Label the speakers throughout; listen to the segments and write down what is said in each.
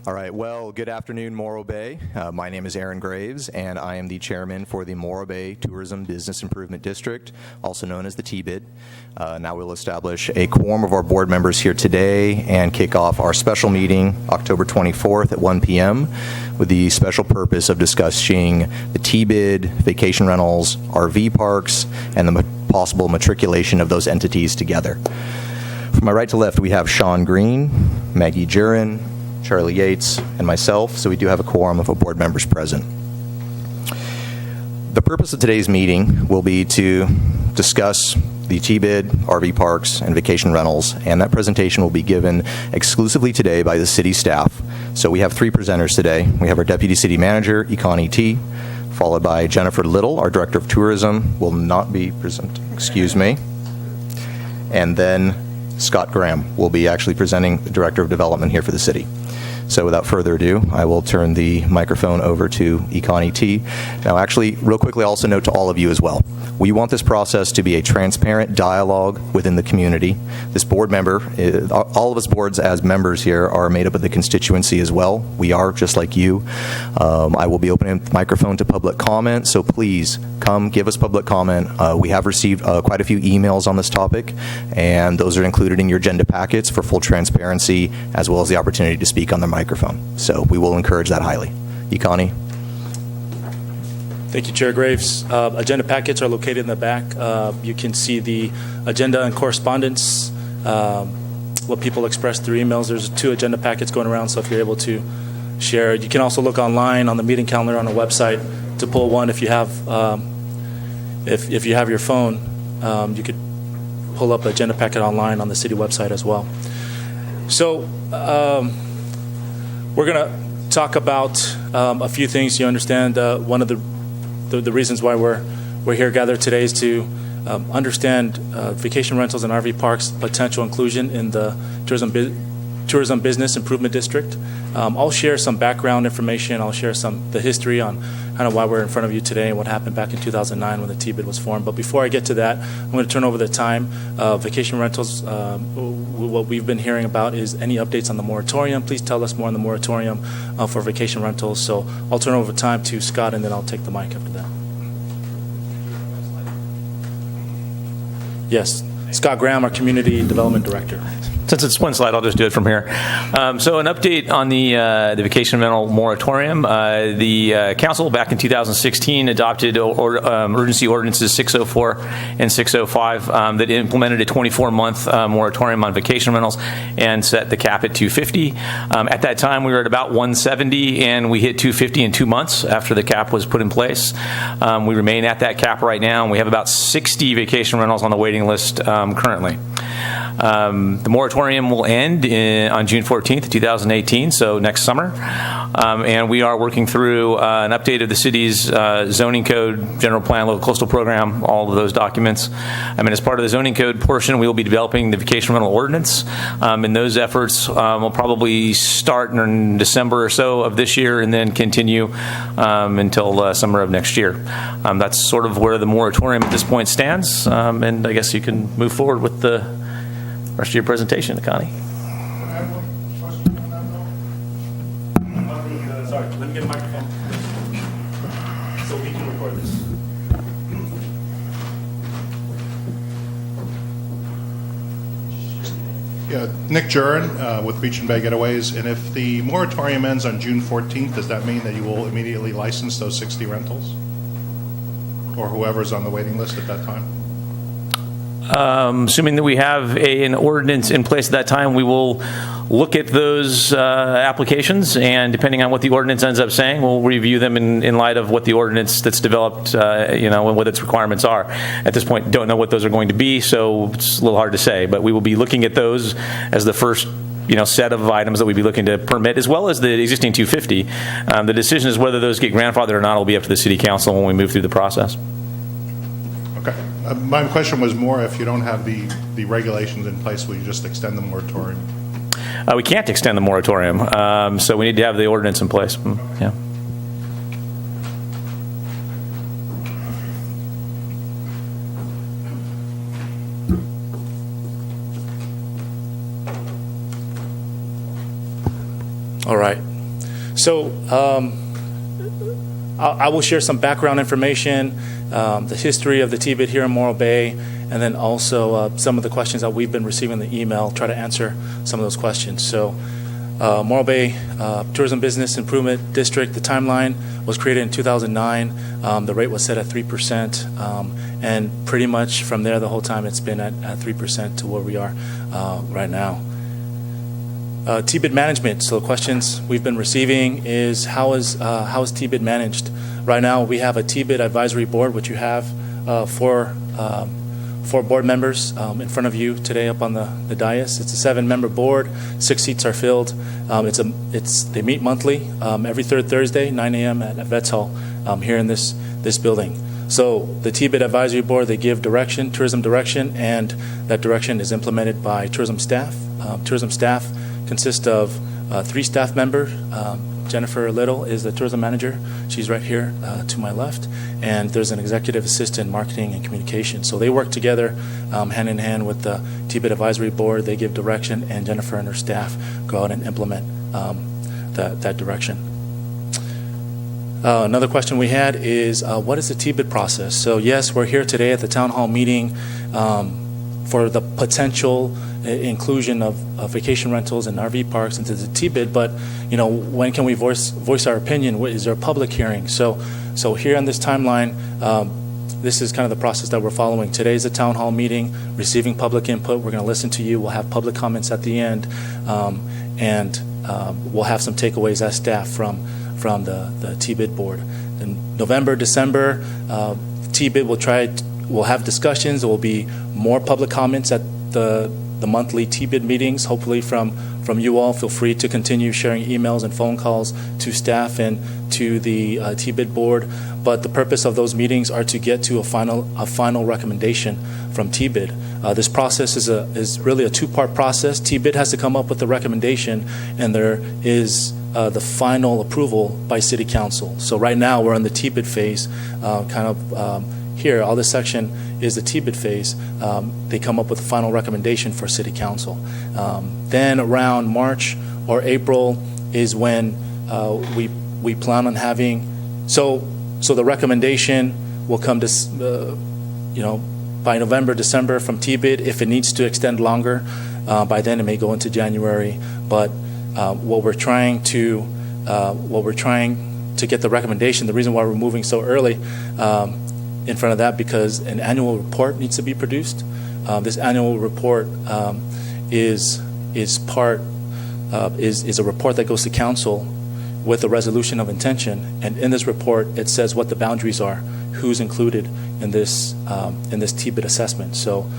Speaker 1: All right, well, good afternoon, Morro Bay. My name is Aaron Graves, and I am the chairman for the Morro Bay Tourism Business Improvement District, also known as the TBID. Now we'll establish a quorum of our board members here today and kick off our special meeting October 24th at 1 p.m. with the special purpose of discussing the TBID, vacation rentals, RV parks, and the possible matriculation of those entities together. From my right to left, we have Sean Green, Maggie Jurin, Charlie Yates, and myself, so we do have a quorum of board members present. The purpose of today's meeting will be to discuss the TBID, RV parks, and vacation rentals, and that presentation will be given exclusively today by the city staff. So we have three presenters today. We have our Deputy City Manager, Ikani T., followed by Jennifer Little, our Director of Tourism, will not be present, and then Scott Graham will be actually presenting the Director of Development here for the city. So without further ado, I will turn the microphone over to Ikani T. Now, actually, real quickly, I also note to all of you as well, we want this process to be a transparent dialogue within the community. This board member, all of us boards as members here are made up of the constituency as well. We are just like you. I will be opening the microphone to public comment, so please come give us public comment. We have received quite a few emails on this topic, and those are included in your agenda packets for full transparency, as well as the opportunity to speak on the microphone. So we will encourage that highly. Ikani.
Speaker 2: Thank you, Chair Graves. Agenda packets are located in the back. You can see the agenda and correspondence, what people expressed through emails. There's 2 agenda packets going around, so if you're able to share. You can also look online on the meeting calendar on our website to pull one. If you have if you have your phone, you could pull up agenda packet online on the city website as well. So we're going to talk about a few things. You understand one of the reasons why we're here gathered today is to understand vacation rentals and RV parks potential inclusion in the tourism business improvement district. I'll share some background information. I'll share the history on kind of why we're in front of you today and what happened back in 2009 when the TBID was formed. But before I get to that, I'm going to turn over the time. Vacation rentals, what we've been hearing about is any updates on the moratorium. Please tell us more on the moratorium for vacation rentals. So I'll turn over time to Scott, and then I'll take the mic after that. Yes, Scott Graham, our Community Development Director.
Speaker 3: Since it's one slide, I'll just do it from here. So an update on the vacation rental moratorium. The council back in 2016 adopted emergency ordinances 604 and 605 that implemented a 24-month moratorium on vacation rentals and set the cap at 250. At that time, we were at about 170, and we hit 250 in 2 months after the cap was put in place. We remain at that cap right now, and we have about 60 vacation rentals on the waiting list currently. The moratorium will end on June 14th, 2018, so next summer. And we are working through an update of the city's zoning code, general plan, local coastal program, all of those documents. As part of the zoning code portion, we will be developing the vacation rental ordinance. And those efforts will probably start in December or so of this year and then continue until summer of next year. That's sort of where the moratorium at this point stands. And I guess you can move forward with the rest of your presentation, Connie.
Speaker 2: Sorry, let me get a microphone so we can record this.
Speaker 4: Yeah, Nick Jurin with Beach and Bay Getaways. And if the moratorium ends on June 14th, does that mean that you will immediately license those 60 rentals? Or whoever's on the waiting list at that time?
Speaker 3: Assuming that we have an ordinance in place at that time, we will look at those applications, and depending on what the ordinance ends up saying, we'll review them in light of what the ordinance that's developed, and what its requirements are. At this point, don't know what those are going to be, so it's a little hard to say, but we will be looking at those as the first set of items that we'd be looking to permit, as well as the existing 250. The decision is whether those get grandfathered or not will be up to the city council when we move through the process.
Speaker 4: Okay. My question was more if you don't have the regulations in place, will you just extend the moratorium?
Speaker 3: We can't extend the moratorium, so we need to have the ordinance in place. Yeah.
Speaker 2: All right. So I will share some background information, the history of the T-bid here in Morro Bay, and then also some of the questions that we've been receiving in the email, try to answer some of those questions. So Morro Bay Tourism Business Improvement District, the timeline was created in 2009. The rate was set at 3%, and pretty much from there the whole time it's been at 3% to where we are right now. T-bid management. So the questions we've been receiving is how is T-bid managed? Right now we have a T-bid advisory board, which you have four board members in front of you today up on the dais. It's a 7-member board. 6 seats are filled. They meet monthly every third Thursday, 9 a.m. at Vets Hall here in this building. So the T-bid advisory board, they give direction, tourism direction, and that direction is implemented by tourism staff. Tourism staff consists of 3 staff members. Jennifer Little is the tourism manager. She's right here to my left. And there's an executive assistant, marketing and communication. So they work together hand in hand with the T-bid advisory board. They give direction, and Jennifer and her staff go out and implement that direction. Another question we had is, what is the T-bid process? So yes, we're here today at the town hall meeting for the potential inclusion of vacation rentals and RV parks into the T-bid, but when can we voice our opinion? Is there a public hearing? So here on this timeline, this is kind of the process that we're following. Today's a town hall meeting, receiving public input. We're going to listen to you. We'll have public comments at the end, and we'll have some takeaways as staff from the T-bid board. In November, December, T-bid we'll have discussions. There will be more public comments at the monthly T-bid meetings, hopefully from you all. Feel free to continue sharing emails and phone calls to staff and to the T-bid board. But the purpose of those meetings are to get to a final recommendation from T-bid. This process is really a 2-part process. T-bid has to come up with a recommendation, and there is the final approval by City Council. So right now we're in the T-bid phase, here, all this section is the T-bid phase. They come up with a final recommendation for City Council. Then around March or April is when we plan on having. So the recommendation will come to by November, December from T-bid. If it needs to extend longer, by then it may go into January. But what we're trying to get the recommendation. The reason why we're moving so early. In front of that, because an annual report needs to be produced. This annual report is a report that goes to council with a resolution of intention, and in this report it says what the boundaries are, who's included in this T-bid assessment. So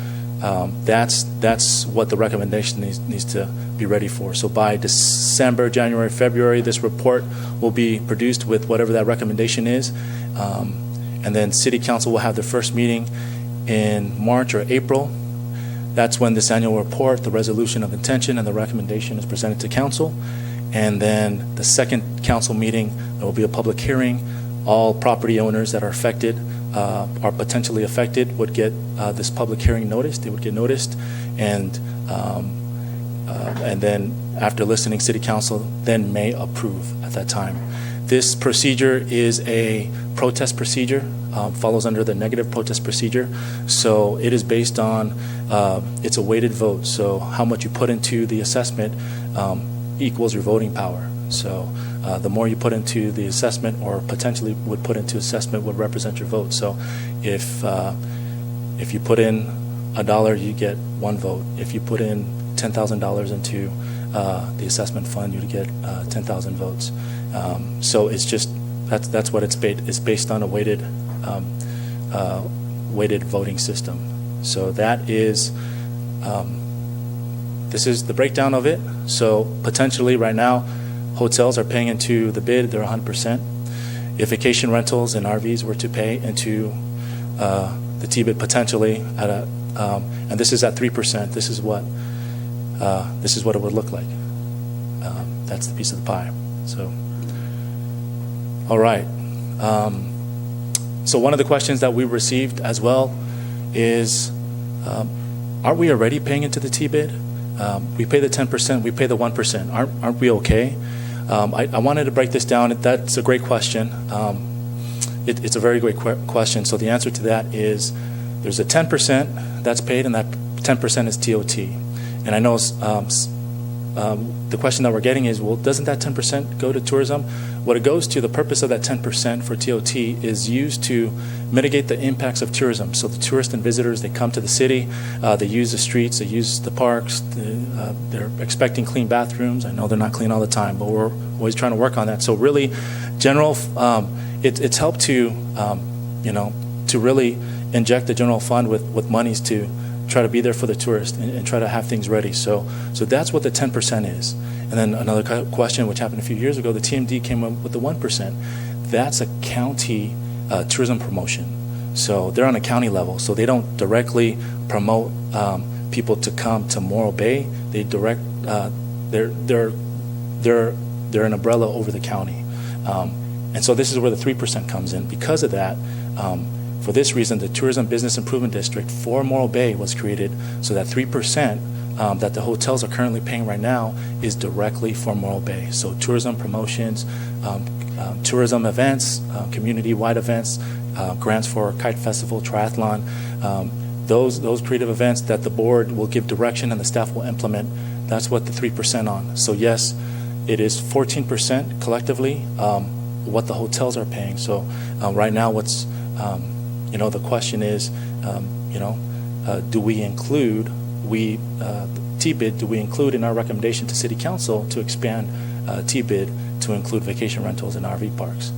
Speaker 2: that's what the recommendation needs to be ready for. So by December, January, February, this report will be produced with whatever that recommendation is. And then City Council will have their first meeting in March or April. That's when this annual report, the resolution of intention, and the recommendation is presented to Council. And then the second Council meeting, there will be a public hearing. All property owners that are affected, are potentially affected, would get this public hearing noticed. They would get noticed. And then after listening, City Council then may approve at that time. This procedure is a protest procedure, follows under the negative protest procedure. So it is based on, it's a weighted vote. So how much you put into the assessment equals your voting power. So the more you put into the assessment, or potentially would put into assessment, would represent your vote. So if you put in $1, you get 1 vote. If you put in $10,000 into the assessment fund, you'd get 10,000 votes. So it's just that's what it's based on, a weighted voting system. So that is this is the breakdown of it. So potentially right now, hotels are paying into the bid; they're 100%. If vacation rentals and RVs were to pay into the T-bid potentially at and this is at 3%. This is what it would look like. That's the piece of the pie. So. All right. So one of the questions that we received as well is, aren't we already paying into the T-bid? We pay the 10%, we pay the 1%. Aren't we okay? I wanted to break this down. That's a great question. It's a very great question. So the answer to that is there's a 10% that's paid, and that 10% is TOT. And I know the question that we're getting is, well, doesn't that 10% go to tourism? What it goes to, the purpose of that 10% for TOT is used to mitigate the impacts of tourism. So the tourists and visitors, they come to the city, they use the streets, they use the parks, they're expecting clean bathrooms. I know they're not clean all the time, but we're always trying to work on that. So really, it's helped to, to really inject the general fund with monies to try to be there for the tourist and try to have things ready. So that's what the 10% is. And then another question, which happened a few years ago, the TMD came up with the 1%. That's a county tourism promotion. So they're on a county level. So they don't directly promote people to come to Morro Bay. They direct they're an umbrella over the county. And so this is where the 3% comes in. Because of that, for this reason, the Tourism Business Improvement District for Morro Bay was created so that 3% that the hotels are currently paying right now is directly for Morro Bay. So tourism promotions, tourism events, community-wide events, grants for Kite Festival, triathlon, those creative events that the board will give direction and the staff will implement, that's what the 3% on. So yes, it is 14% collectively what the hotels are paying. So right now what's the question is, do we include, TBID, do we include in our recommendation to City Council to expand TBID to include vacation rentals and RV parks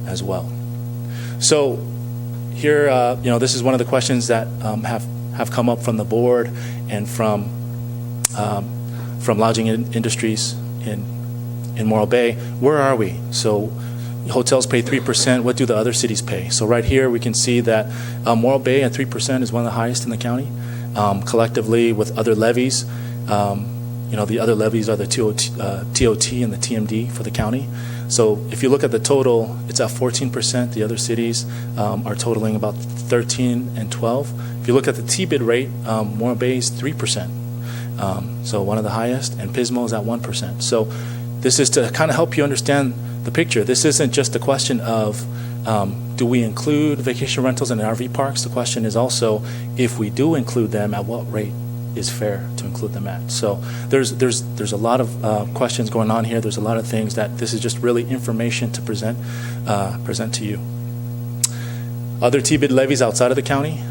Speaker 2: as well? So here, this is one of the questions that have come up from the board and from lodging industries in Morro Bay. Where are we? So hotels pay 3%. What do the other cities pay? So right here we can see that Morro Bay at 3% is one of the highest in the county. Collectively with other levies, the other levies are the TOT and the TMD for the county. So if you look at the total, it's at 14%. The other cities are totaling about 13 and 12. If you look at the TBID rate, Morro Bay is 3%. So one of the highest, and Pismo is at 1%. So this is to kind of help you understand the picture. This isn't just a question of do we include vacation rentals in RV parks? The question is also, if we do include them, at what rate is fair to include them at? So there's a lot of questions going on here. There's a lot of things that this is just really information to present to you. Other TBID levies outside of the county,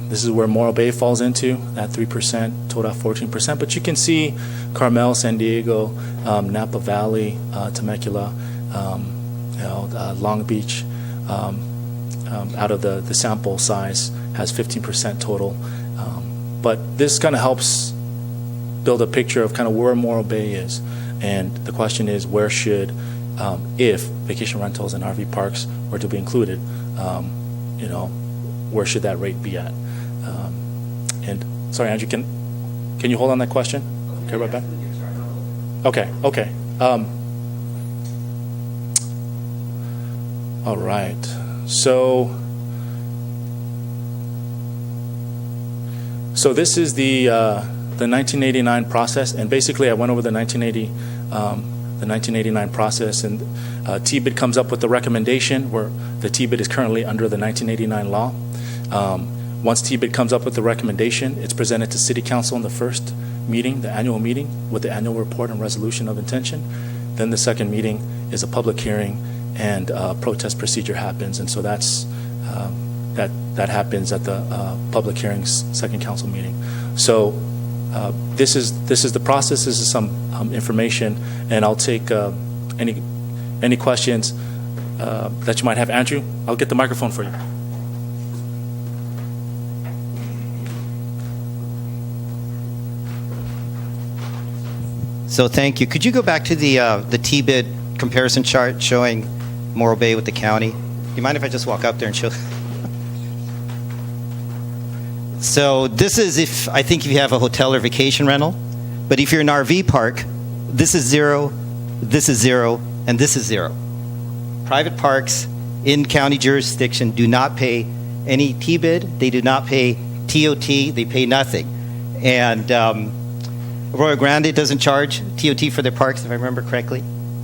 Speaker 2: this is where Morro Bay falls into, that 3%, total at 14%. But you can see Carmel, San Diego, Napa Valley, Temecula, Long Beach, out of the sample size, has 15% total. But this kind of helps build a picture of kind of where Morro Bay is. And the question is, where should, if vacation rentals and RV parks were to be included, where should that rate be at? And sorry, Andrew, can you hold on that question? Okay, right back. Okay. All right. So this is the 1989 process, and basically I went over the 1989 process, and TBID comes up with the recommendation where the TBID is currently under the 1989 law. Once TBID comes up with the recommendation, it's presented to City Council in the first meeting, the annual meeting, with the annual report and resolution of intention. Then the second meeting is a public hearing, and protest procedure happens, and so that's that happens at the public hearing's second council meeting. So this is the process. This is some information, and I'll take any questions that you might have. Andrew, I'll get the microphone for you.
Speaker 5: So thank you. Could you go back to the TBID comparison chart showing Morro Bay with the county? Do you mind if I just walk up there and show? So this is if you have a hotel or vacation rental, but if you're an RV park, this is 0, this is 0, and this is 0. Private parks in county jurisdiction do not pay any TBID. They do not pay TOT. They pay nothing. And Arroyo Grande doesn't charge TOT for their parks, if I remember correctly.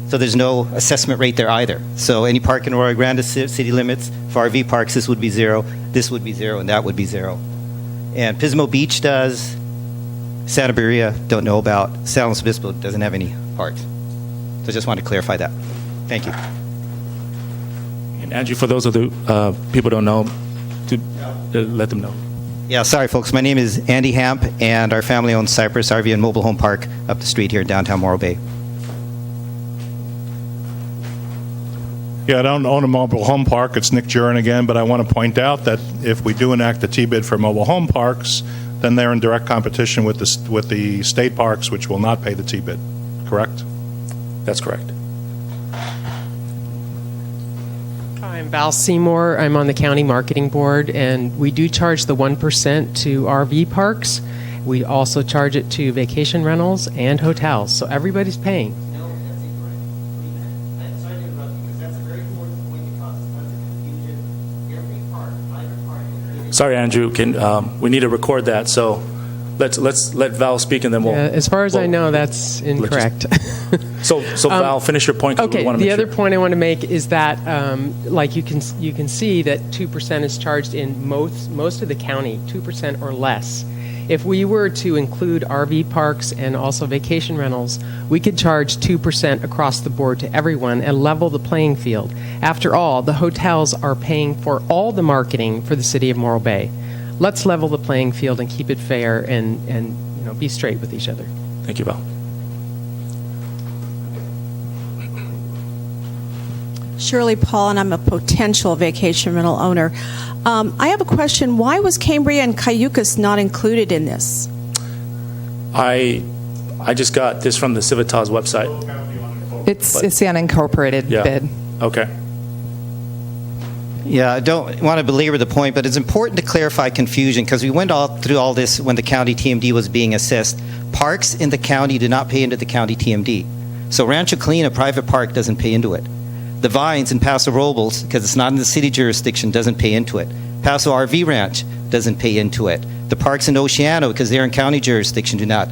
Speaker 5: So there's no assessment rate there either. So any park in Arroyo Grande city limits, for RV parks, this would be 0, this would be 0, and that would be 0. And Pismo Beach does. Santa Maria, don't know about. San Luis Obispo doesn't have any parks. So I just want to clarify that. Thank you.
Speaker 2: And Andrew, for those of the people who don't know, to let them know.
Speaker 5: Yeah, sorry, folks. My name is Andy Hamp, and our family owns Cypress RV and Mobile Home Park up the street here in downtown Morro Bay.
Speaker 4: Yeah, I don't own a mobile home park. It's Nick Jurin again, but I want to point out that if we do enact the T-bid for mobile home parks, then they're in direct competition with the state parks, which will not pay the T-bid. Correct?
Speaker 2: That's correct.
Speaker 6: I'm Val Seymour. I'm on the county marketing board, and we do charge the 1% to RV parks. We also charge it to vacation rentals and hotels, so everybody's paying.
Speaker 5: No, that's incorrect. I'm sorry to interrupt you, because that's a very important point that causes tons of confusion. Every park, private park,
Speaker 2: Sorry, Andrew. We need to record that, so let's let Val speak, and then we'll.
Speaker 6: As far as I know, that's incorrect.
Speaker 2: So Val, finish your point. 'cause we
Speaker 6: Okay,
Speaker 2: wanna
Speaker 6: the
Speaker 2: make
Speaker 6: other
Speaker 2: sure.
Speaker 6: point I want to make is that, like you can see that 2% is charged in most of the county, 2% or less. If we were to include RV parks and also vacation rentals, we could charge 2% across the board to everyone and level the playing field. After all, the hotels are paying for all the marketing for the city of Morro Bay. Let's level the playing field and keep it fair and be straight with each other.
Speaker 2: Thank you, Val.
Speaker 7: Shirley Paul, and I'm a potential vacation rental owner. I have a question. Why was Cambria and Cayucas not included in this?
Speaker 2: I just got this from the Civitas website.
Speaker 8: It's the unincorporated
Speaker 2: Yeah.
Speaker 8: bid.
Speaker 2: Okay.
Speaker 5: Yeah, I don't want to belabor the point, but it's important to clarify confusion because we went through all this when the county TMD was being assessed. Parks in the county do not pay into the county TMD. So Rancho Clean, a private park, doesn't pay into it. The Vines in Paso Robles, because it's not in the city jurisdiction, doesn't pay into it. Paso RV Ranch doesn't pay into it. The parks in Oceano, because they're in county jurisdiction, do not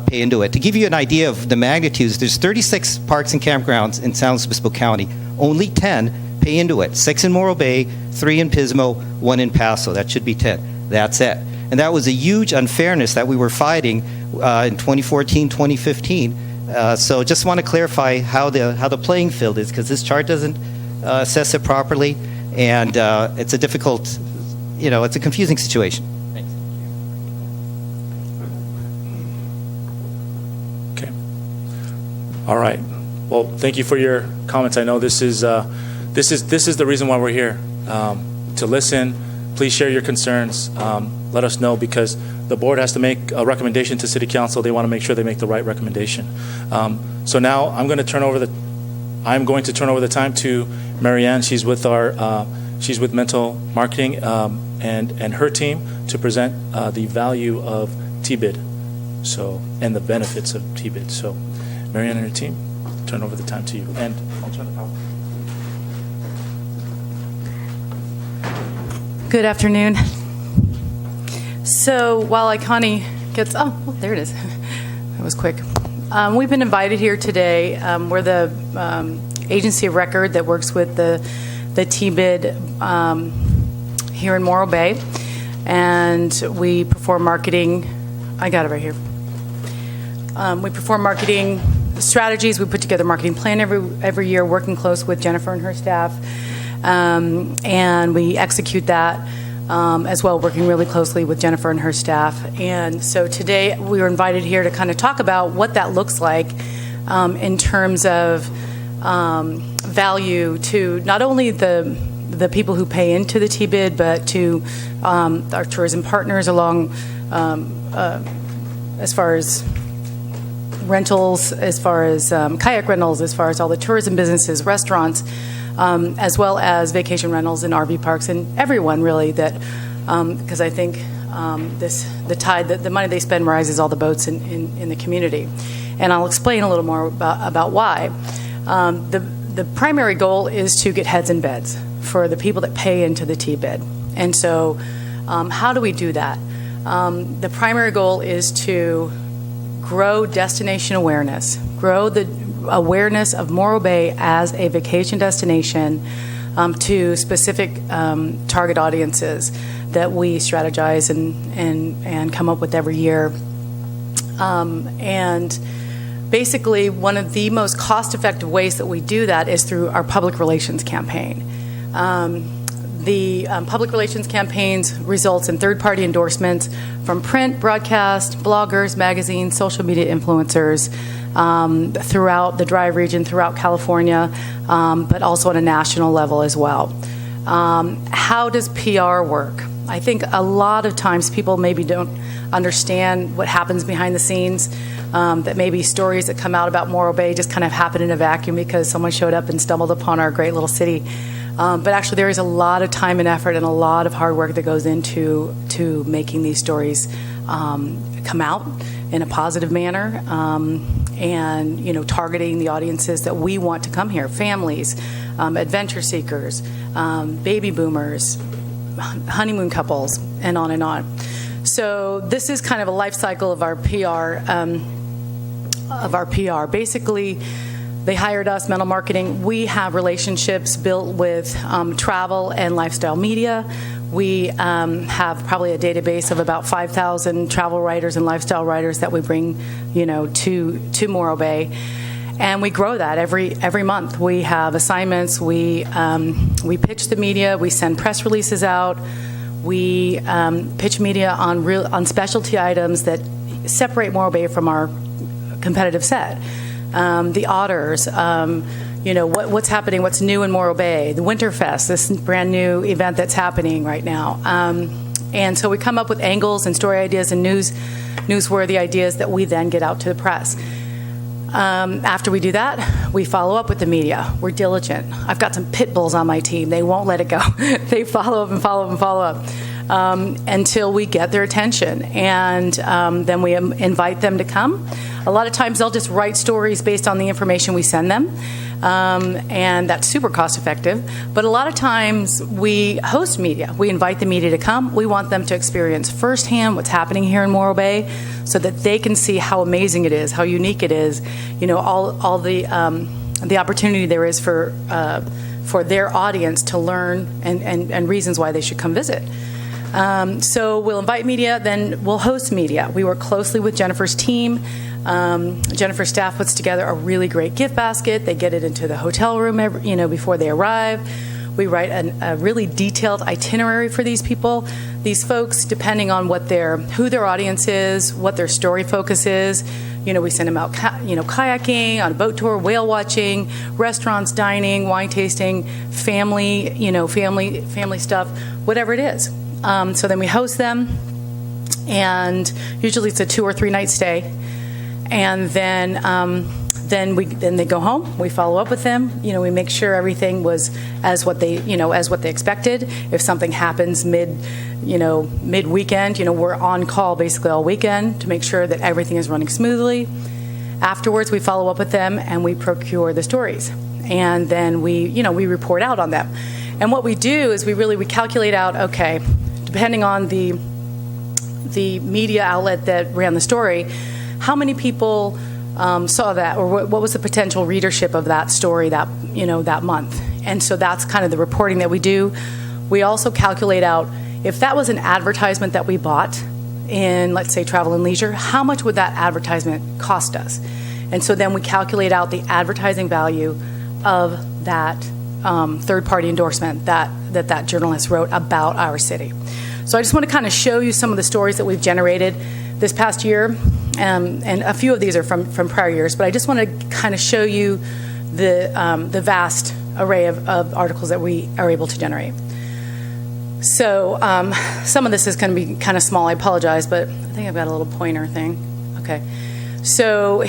Speaker 5: pay into it. To give you an idea of the magnitudes, there's 36 parks and campgrounds in San Luis Obispo County. Only 10 pay into it. 6 in Morro Bay, 3 in Pismo, 1 in Paso. That should be 10. That's it. And that was a huge unfairness that we were fighting in 2014, 2015. So just want to clarify how the playing field is, because this chart doesn't assess it properly, and it's a difficult, it's a confusing situation. Thanks.
Speaker 2: Okay. All right. Well, thank you for your comments. I know this is the reason why we're here, to listen. Please share your concerns. Let us know, because the board has to make a recommendation to City Council. They want to make sure they make the right recommendation. So now I'm going to turn over the time to Marianne. She's with Mental Marketing and her team to present the value of T-bid, and the benefits of T-bid. So, Marianne and her team, turn over the time to you, and I'll turn it over.
Speaker 9: Good afternoon. So while Iconi gets, there it is. That was quick. We've been invited here today. We're the agency of record that works with the T-bid here in Morro Bay, and we perform marketing. I got it right here. We perform marketing strategies. We put together a marketing plan every year, working close with Jennifer and her staff, and we execute that. As well, working really closely with Jennifer and her staff. And so today we were invited here to kind of talk about what that looks like in terms of value to not only the people who pay into the T-bid, but to our tourism partners along as far as rentals, as far as kayak rentals, as far as all the tourism businesses, restaurants, as well as vacation rentals and RV parks, and everyone really that, because I think the money they spend rises all the boats in the community. And I'll explain a little more about why. The primary goal is to get heads in beds for the people that pay into the T-bid. And so how do we do that? The primary goal is to grow destination awareness, grow the awareness of Morro Bay as a vacation destination to specific target audiences that we strategize and come up with every year. And basically, one of the most cost-effective ways that we do that is through our public relations campaign. The public relations campaigns results in third-party endorsements from print, broadcast, bloggers, magazines, social media influencers throughout the Drive region, throughout California, but also on a national level as well. How does PR work? I think a lot of times people maybe don't understand what happens behind the scenes, that maybe stories that come out about Morro Bay just kind of happen in a vacuum because someone showed up and stumbled upon our great little city. But actually there is a lot of time and effort and a lot of hard work that goes into making these stories come out in a positive manner, and targeting the audiences that we want to come here: families, adventure seekers, baby boomers, honeymoon couples, and on and on. So this is kind of a life cycle of our PR. Basically, they hired us, Mental Marketing. We have relationships built with travel and lifestyle media. We have probably a database of about 5,000 travel writers and lifestyle writers that we bring, to Morro Bay. And we grow that every month. We have assignments. We pitch the media. We send press releases out. We pitch media on specialty items that separate Morro Bay from our competitive set. The otters, what's happening, what's new in Morro Bay, the Winterfest, this brand new event that's happening right now. And so we come up with angles and story ideas and newsworthy ideas that we then get out to the press. After we do that, we follow up with the media. We're diligent. I've got some pit bulls on my team. They won't let it go. They follow up and follow up and follow up until we get their attention. And then we invite them to come. A lot of times they'll just write stories based on the information we send them. And that's super cost effective. But a lot of times we host media. We invite the media to come. We want them to experience firsthand what's happening here in Morro Bay so that they can see how amazing it is, how unique it is, all the opportunity there is for their audience to learn and reasons why they should come visit. So we'll invite media, then we'll host media. We work closely with Jennifer's team. Jennifer's staff puts together a really great gift basket. They get it into the hotel room before they arrive. We write a really detailed itinerary for these people. These folks, depending on who their audience is, what their story focus is, we send them out, kayaking, on a boat tour, whale watching, restaurants, dining, wine tasting, family stuff, whatever it is. So then we host them, and usually it's a 2 or 3 night stay. And then they go home. We follow up with them. We make sure everything was as what they expected. If something happens mid weekend, we're on call basically all weekend to make sure that everything is running smoothly. Afterwards, we follow up with them and we procure the stories, and then we report out on them. And what we do is we calculate out, okay, depending on the media outlet that ran the story, how many people saw that, or what was the potential readership of that story that month? And so that's kind of the reporting that we do. We also calculate out if that was an advertisement that we bought in, let's say, Travel and Leisure, how much would that advertisement cost us? And so then we calculate out the advertising value of that third-party endorsement that journalist wrote about our city. So I just want to kind of show you some of the stories that we've generated this past year. And a few of these are from prior years, but I just want to kind of show you the vast array of articles that we are able to generate. So some of this is going to be kind of small. I apologize, but I think I've got a little pointer thing. Okay. So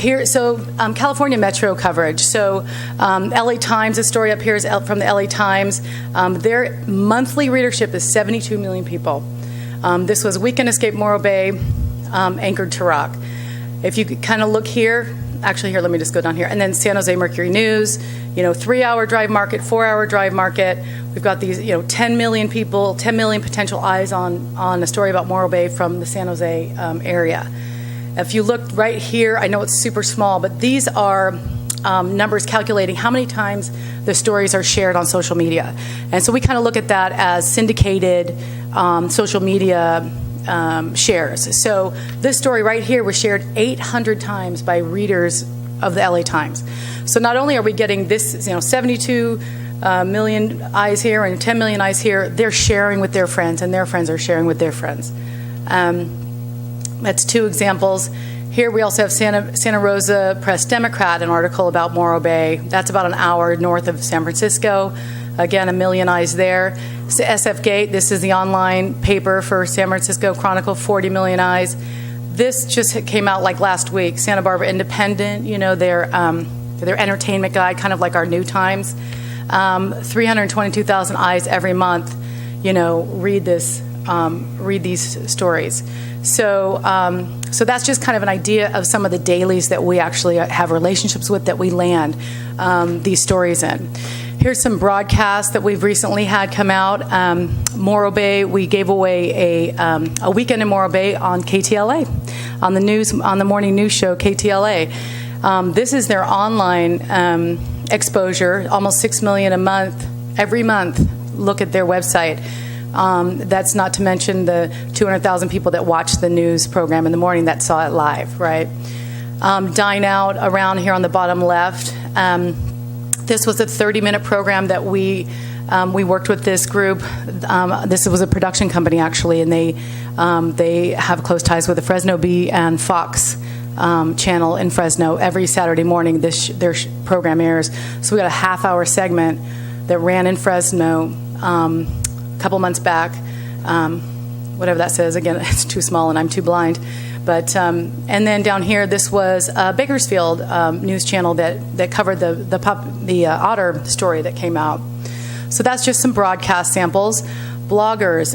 Speaker 9: California Metro coverage. So LA Times, this story up here is from the LA Times. Their monthly readership is 72 million people. This was Weekend Escape Morro Bay, anchored to rock. If you could kind of look here, actually here, let me just go down here. And then San Jose Mercury News, 3-hour drive market, 4-hour drive market. We've got these, 10 million people, 10 million potential eyes on a story about Morro Bay from the San Jose area. If you look right here, I know it's super small, but these are numbers calculating how many times the stories are shared on social media. And so we kind of look at that as syndicated social media shares. So this story right here was shared 800 times by readers of the LA Times. So not only are we getting this, 72 million eyes here and 10 million eyes here, they're sharing with their friends, and their friends are sharing with their friends. That's two examples. Here we also have Santa Rosa Press Democrat, an article about Morro Bay. That's about an hour north of San Francisco. Again, 1 million eyes there. SF Gate, this is the online paper for San Francisco Chronicle, 40 million eyes. This just came out like last week. Santa Barbara Independent, their entertainment guide, kind of like our New Times. 322,000 eyes every month, read these stories. So that's just kind of an idea of some of the dailies that we actually have relationships with, that we land these stories in. Here's some broadcasts that we've recently had come out. Morro Bay, we gave away a weekend in Morro Bay on KTLA, on the morning news show KTLA. This is their online exposure, almost 6 million a month, every month. Look at their website. That's not to mention the 200,000 people that watch the news program in the morning that saw it live, right? Dine Out around here on the bottom left. This was a 30-minute program that we worked with this group. This was a production company, actually, and they have close ties with the Fresno Bee and Fox channel in Fresno. Every Saturday morning, their program airs. So we got a half-hour segment that ran in Fresno a couple months back. Whatever that says. Again, it's too small and I'm too blind. But and then down here, this was Bakersfield news channel that covered the otter story that came out. So that's just some broadcast samples. Bloggers,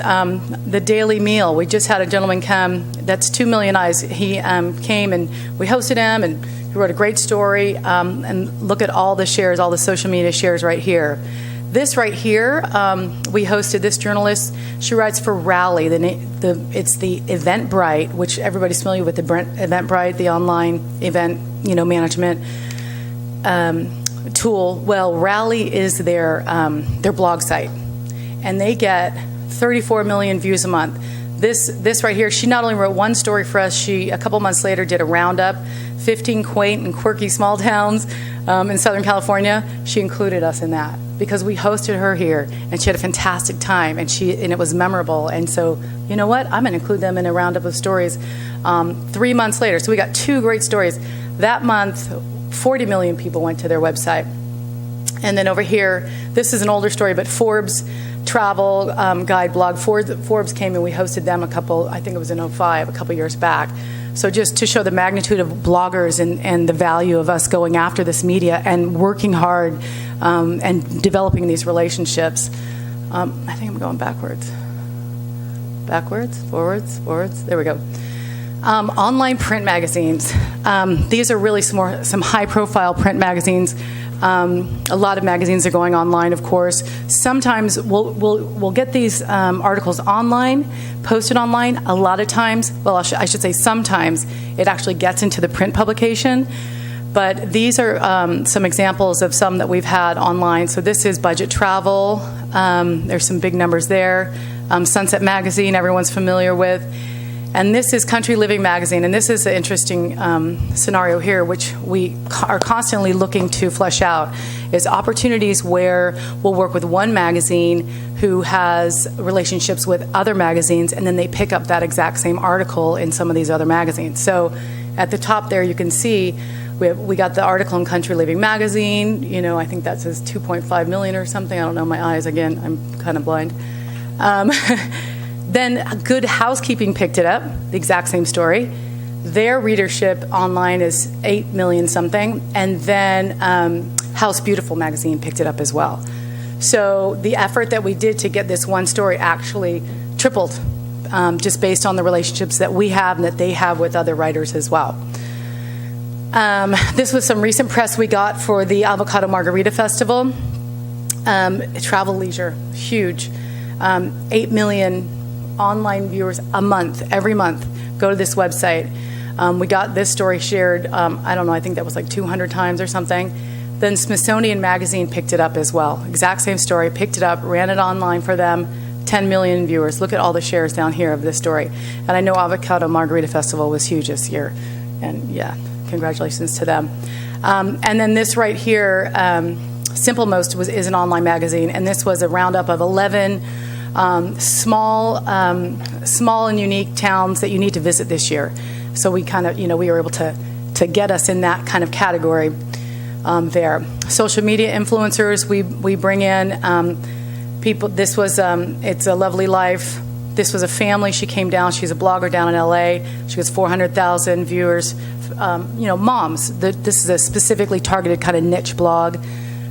Speaker 9: the Daily Meal. We just had a gentleman come. That's 2 million eyes. He came and we hosted him, and he wrote a great story. And look at all the shares, all the social media shares right here. This right here, we hosted this journalist. She writes for Rally. It's the Eventbrite, which everybody's familiar with the Eventbrite, the online event management tool. Well, Rally is their blog site, and they get 34 million views a month. This right here, she not only wrote one story for us, she a couple months later did a roundup, 15 quaint and quirky small towns in Southern California. She included us in that, because we hosted her here, and she had a fantastic time, and it was memorable. And so, you know what? I'm going to include them in a roundup of stories 3 months later. So we got 2 great stories. That month, 40 million people went to their website. And then over here, this is an older story, but Forbes travel guide blog. Forbes came and we hosted them I think it was in 2005, a couple years back. So just to show the magnitude of bloggers and the value of us going after this media and working hard and developing these relationships. I think I'm going backwards. Forwards. There we go. Online print magazines. These are really some high-profile print magazines. A lot of magazines are going online, of course. Sometimes we'll get these articles online, posted online. A lot of times, well, I should say sometimes, it actually gets into the print publication. But these are some examples of some that we've had online. So this is Budget Travel. There's some big numbers there. Sunset Magazine, everyone's familiar with. And this is Country Living Magazine, and this is an interesting scenario here, which we are constantly looking to flesh out, is opportunities where we'll work with one magazine who has relationships with other magazines, and then they pick up that exact same article in some of these other magazines. So at the top there, you can see we got the article in Country Living Magazine. I think that says 2.5 million or something. I don't know my eyes. Again, I'm kind of blind. Then Good Housekeeping picked it up, the exact same story. Their readership online is 8 million something. And then House Beautiful magazine picked it up as well. So the effort that we did to get this one story actually tripled, just based on the relationships that we have and that they have with other writers as well. This was some recent press we got for the Avocado Margarita Festival. Travel Leisure, huge. 8 million online viewers a month, every month, go to this website. We got this story shared, I don't know, I think that was like 200 times or something. Then Smithsonian Magazine picked it up as well. Exact same story, picked it up, ran it online for them. 10 million viewers. Look at all the shares down here of this story. And I know Avocado Margarita Festival was huge this year. And yeah, congratulations to them. And then this right here, Simple Most is an online magazine, and this was a roundup of 11 small and unique towns that you need to visit this year. So we kind of, we were able to get us in that kind of category there. Social media influencers, we bring in people. This was It's a Lovely Life. This was a family. She came down. She's a blogger down in LA. She has 400,000 viewers. Moms. This is a specifically targeted kind of niche blog.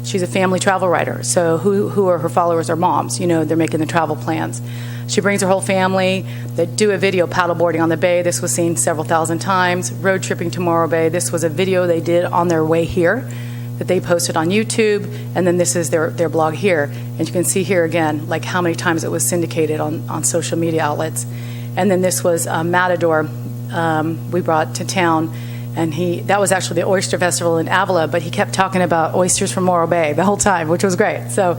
Speaker 9: She's a family travel writer. So who are her followers are moms. They're making the travel plans. She brings her whole family. They do a video paddleboarding on the bay. This was seen several thousand times. Road tripping to Morro Bay. This was a video they did on their way here that they posted on YouTube, and then this is their blog here. And you can see here again, like how many times it was syndicated on social media outlets. And then this was Matador we brought to town, and that was actually the Oyster Festival in Avila, but he kept talking about oysters from Morro Bay the whole time, which was great. So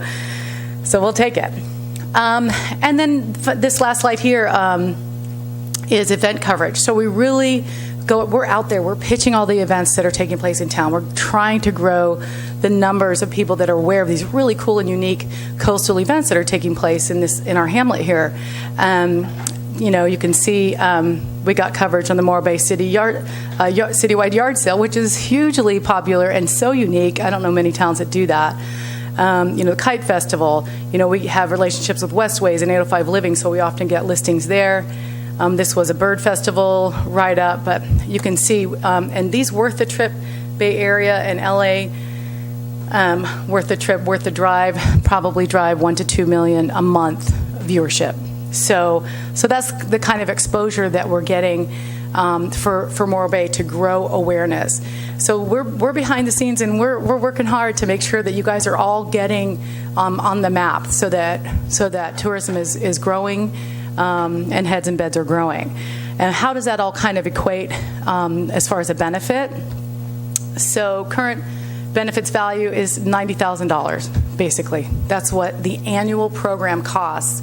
Speaker 9: we'll take it. And then this last slide here is event coverage. So we really we're out there, we're pitching all the events that are taking place in town. We're trying to grow the numbers of people that are aware of these really cool and unique coastal events that are taking place in our hamlet here. You can see we got coverage on the Morro Bay citywide yard sale, which is hugely popular and so unique. I don't know many towns that do that. The Kite Festival, we have relationships with Westways and 805 Living, so we often get listings there. This was a bird festival write-up, but you can see, and these worth the trip, Bay Area and LA, worth the trip, worth the drive, probably drive 1 to 2 million a month viewership. So that's the kind of exposure that we're getting for Morro Bay to grow awareness. So we're behind the scenes, and we're working hard to make sure that you guys are all getting on the map, so that tourism is growing. And heads and beds are growing. And how does that all kind of equate as far as a benefit? So current benefits value is $90,000, basically. That's what the annual program costs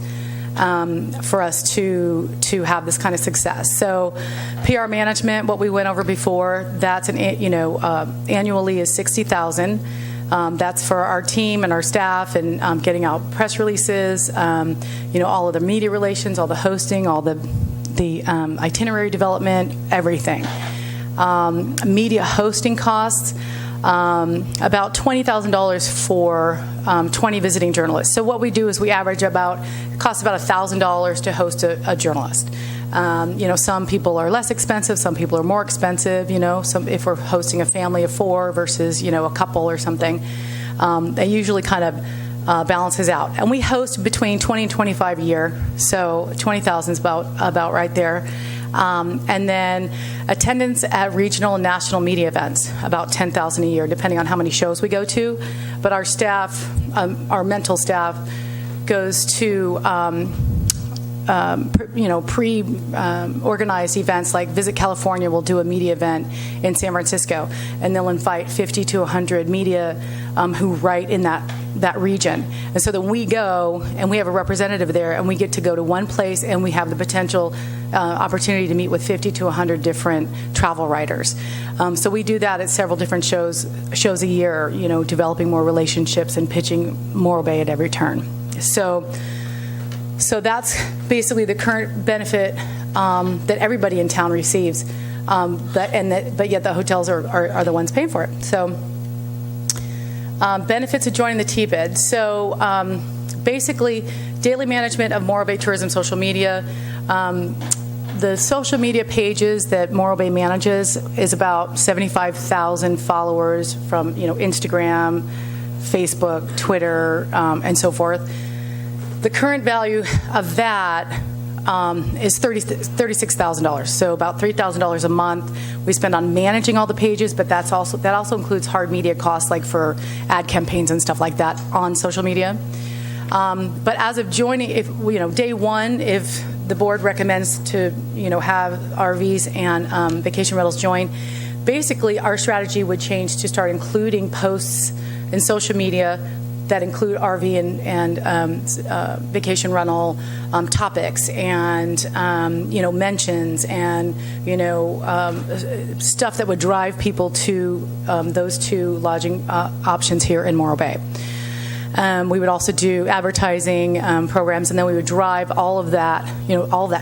Speaker 9: for us to have this kind of success. So PR management, what we went over before, that's annually is $60,000. That's for our team and our staff, and getting out press releases, all of the media relations, all the hosting, all the itinerary development, everything. Media hosting costs, about $20,000 for 20 visiting journalists. So what we do is we average it costs about $1,000 to host a journalist. Some people are less expensive, some people are more expensive. If we're hosting a family of 4 versus a couple or something, they usually kind of balances out. And we host between 20 and 25 a year, so 20,000 is about right there. And then attendance at regional and national media events, about 10,000 a year, depending on how many shows we go to. But our staff, our mental staff, goes to pre-organized events like Visit California will do a media event in San Francisco, and they'll invite 50 to 100 media who write in that region. And so then we go, and we have a representative there, and we get to go to one place, and we have the potential opportunity to meet with 50 to 100 different travel writers. So we do that at several different shows a year, developing more relationships and pitching Morro Bay at every turn. So that's basically the current benefit that everybody in town receives, but yet the hotels are the ones paying for it. So benefits of joining the TBID. So basically, daily management of Morro Bay Tourism social media. The social media pages that Morro Bay manages is about 75,000 followers from Instagram, Facebook, Twitter, and so forth. The current value of that is $36,000, so about $3,000 a month we spend on managing all the pages, but that also includes hard media costs, like for ad campaigns and stuff like that on social media. But as of joining, if day one, if the board recommends to have RVs and vacation rentals join, basically our strategy would change to start including posts in social media that include RV and vacation rental topics and mentions and stuff that would drive people to those two lodging options here in Morro Bay. We would also do advertising programs, and then we would drive all of that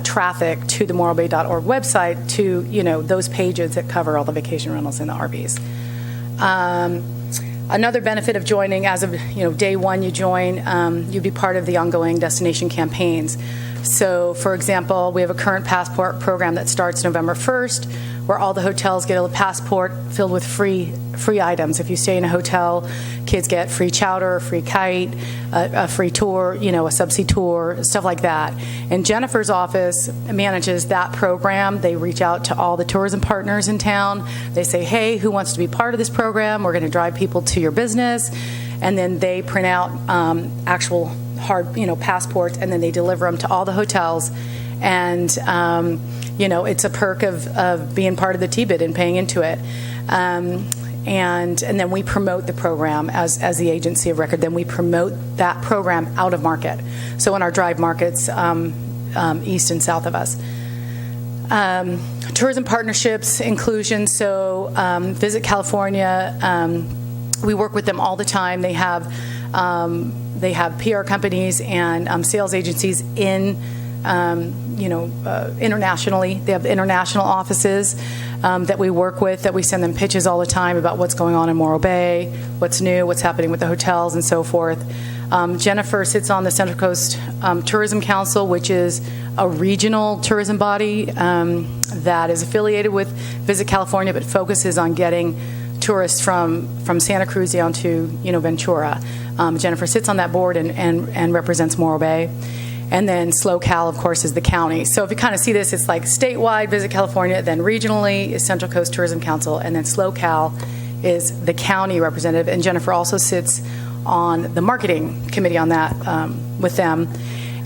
Speaker 9: traffic to the morrobay.org website to those pages that cover all the vacation rentals and the RVs. Another benefit of joining, as of day one, you join, you'd be part of the ongoing destination campaigns. So, for example, we have a current passport program that starts November 1st, where all the hotels get a passport filled with free items. If you stay in a hotel, kids get free chowder, free kite, a free tour, a subsea tour, stuff like that. And Jennifer's office manages that program. They reach out to all the tourism partners in town. They say, hey, who wants to be part of this program? We're going to drive people to your business. And then they print out actual hard, passports, and then they deliver them to all the hotels. And it's a perk of being part of the TBID and paying into it. And then we promote the program as the agency of record. Then we promote that program out of market. So in our drive markets, east and south of us. Tourism partnerships, inclusion. So Visit California, we work with them all the time. They have PR companies and sales agencies in internationally. They have international offices that we work with, that we send them pitches all the time about what's going on in Morro Bay, what's new, what's happening with the hotels, and so forth. Jennifer sits on the Central Coast Tourism Council, which is a regional tourism body that is affiliated with Visit California, but focuses on getting tourists from Santa Cruz down to Ventura. Jennifer sits on that board and represents Morro Bay. And then SLOCAL, of course, is the county. So if you kind of see this, it's like statewide, Visit California, then regionally is Central Coast Tourism Council, and then SLOCAL is the county representative. And Jennifer also sits on the marketing committee on that with them.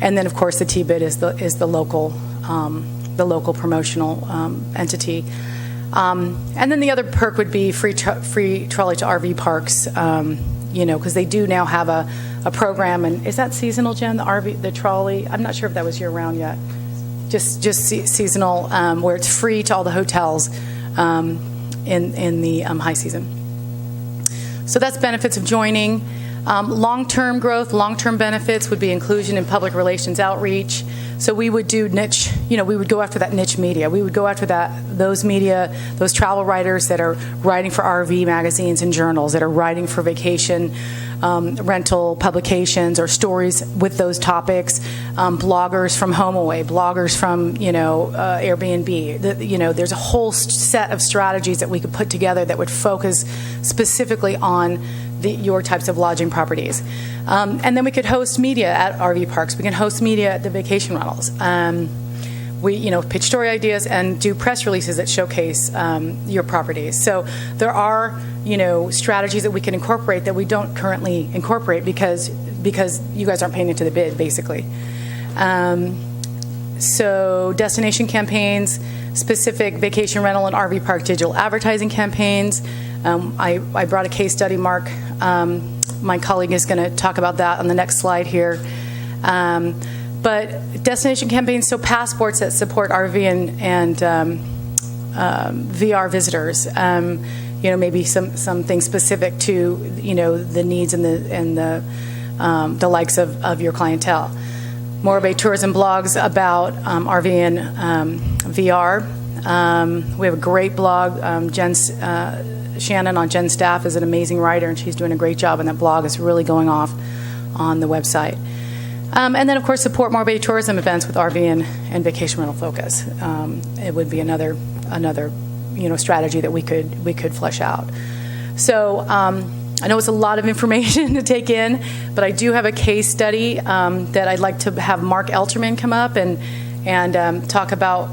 Speaker 9: And then, of course, the TBID is the local promotional entity. And then the other perk would be free trolley to RV parks, because they do now have a program. And is that seasonal, Jen, the trolley? I'm not sure if that was year-round yet. Just seasonal, where it's free to all the hotels in the high season. So that's benefits of joining. Long-term growth, long-term benefits would be inclusion in public relations outreach. So we would do niche, we would go after that niche media. We would go after those media, those travel writers that are writing for RV magazines and journals, that are writing for vacation rental publications or stories with those topics, bloggers from HomeAway, bloggers from, Airbnb. There's a whole set of strategies that we could put together that would focus specifically on your types of lodging properties. And then we could host media at RV parks. We can host media at the vacation rentals. We, pitch story ideas and do press releases that showcase your properties. So there are, strategies that we can incorporate that we don't currently incorporate because you guys aren't paying into the bid, basically. So destination campaigns, specific vacation rental and RV park digital advertising campaigns. I brought a case study, Mark. My colleague is going to talk about that on the next slide here. But destination campaigns, so passports that support RV and VR visitors. Maybe something specific to the needs and the likes of your clientele. Morro Bay tourism blogs about RV and VR. We have a great blog. Shannon on Jen's staff is an amazing writer, and she's doing a great job, and that blog is really going off on the website. And then, of course, support Morro Bay tourism events with RV and vacation rental focus. It would be another strategy that we could flesh out. So I know it's a lot of information to take in, but I do have a case study that I'd like to have Mark Elterman come up and talk about.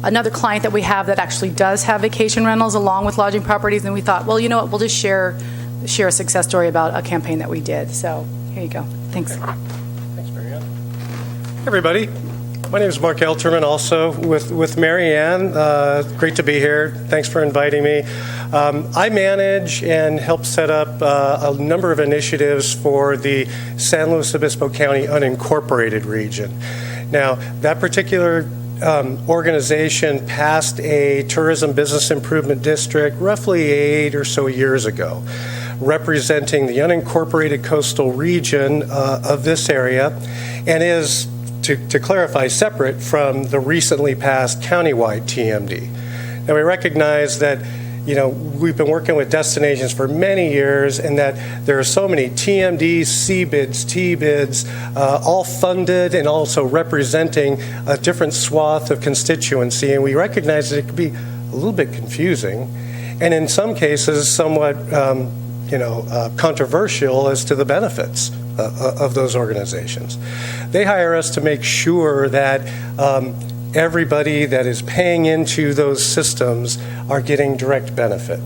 Speaker 9: Another client that we have that actually does have vacation rentals along with lodging properties, and we thought, well, you know what, we'll just share a success story about a campaign that we did. So here you go. Thanks.
Speaker 10: Thanks, Marianne. Hey, everybody. My name is Mark Elterman, also with Marianne. Great to be here. Thanks for inviting me. I manage and help set up a number of initiatives for the San Luis Obispo County unincorporated region. Now, that particular organization passed a tourism business improvement district roughly 8 or so years ago, representing the unincorporated coastal region of this area, and is, to clarify, separate from the recently passed countywide TMD. Now, we recognize that we've been working with destinations for many years, and that there are so many TMDs, CBIDs, TBIDs, all funded and also representing a different swath of constituency, and we recognize that it could be a little bit confusing, and in some cases somewhat controversial as to the benefits of those organizations. They hire us to make sure that everybody that is paying into those systems are getting direct benefit.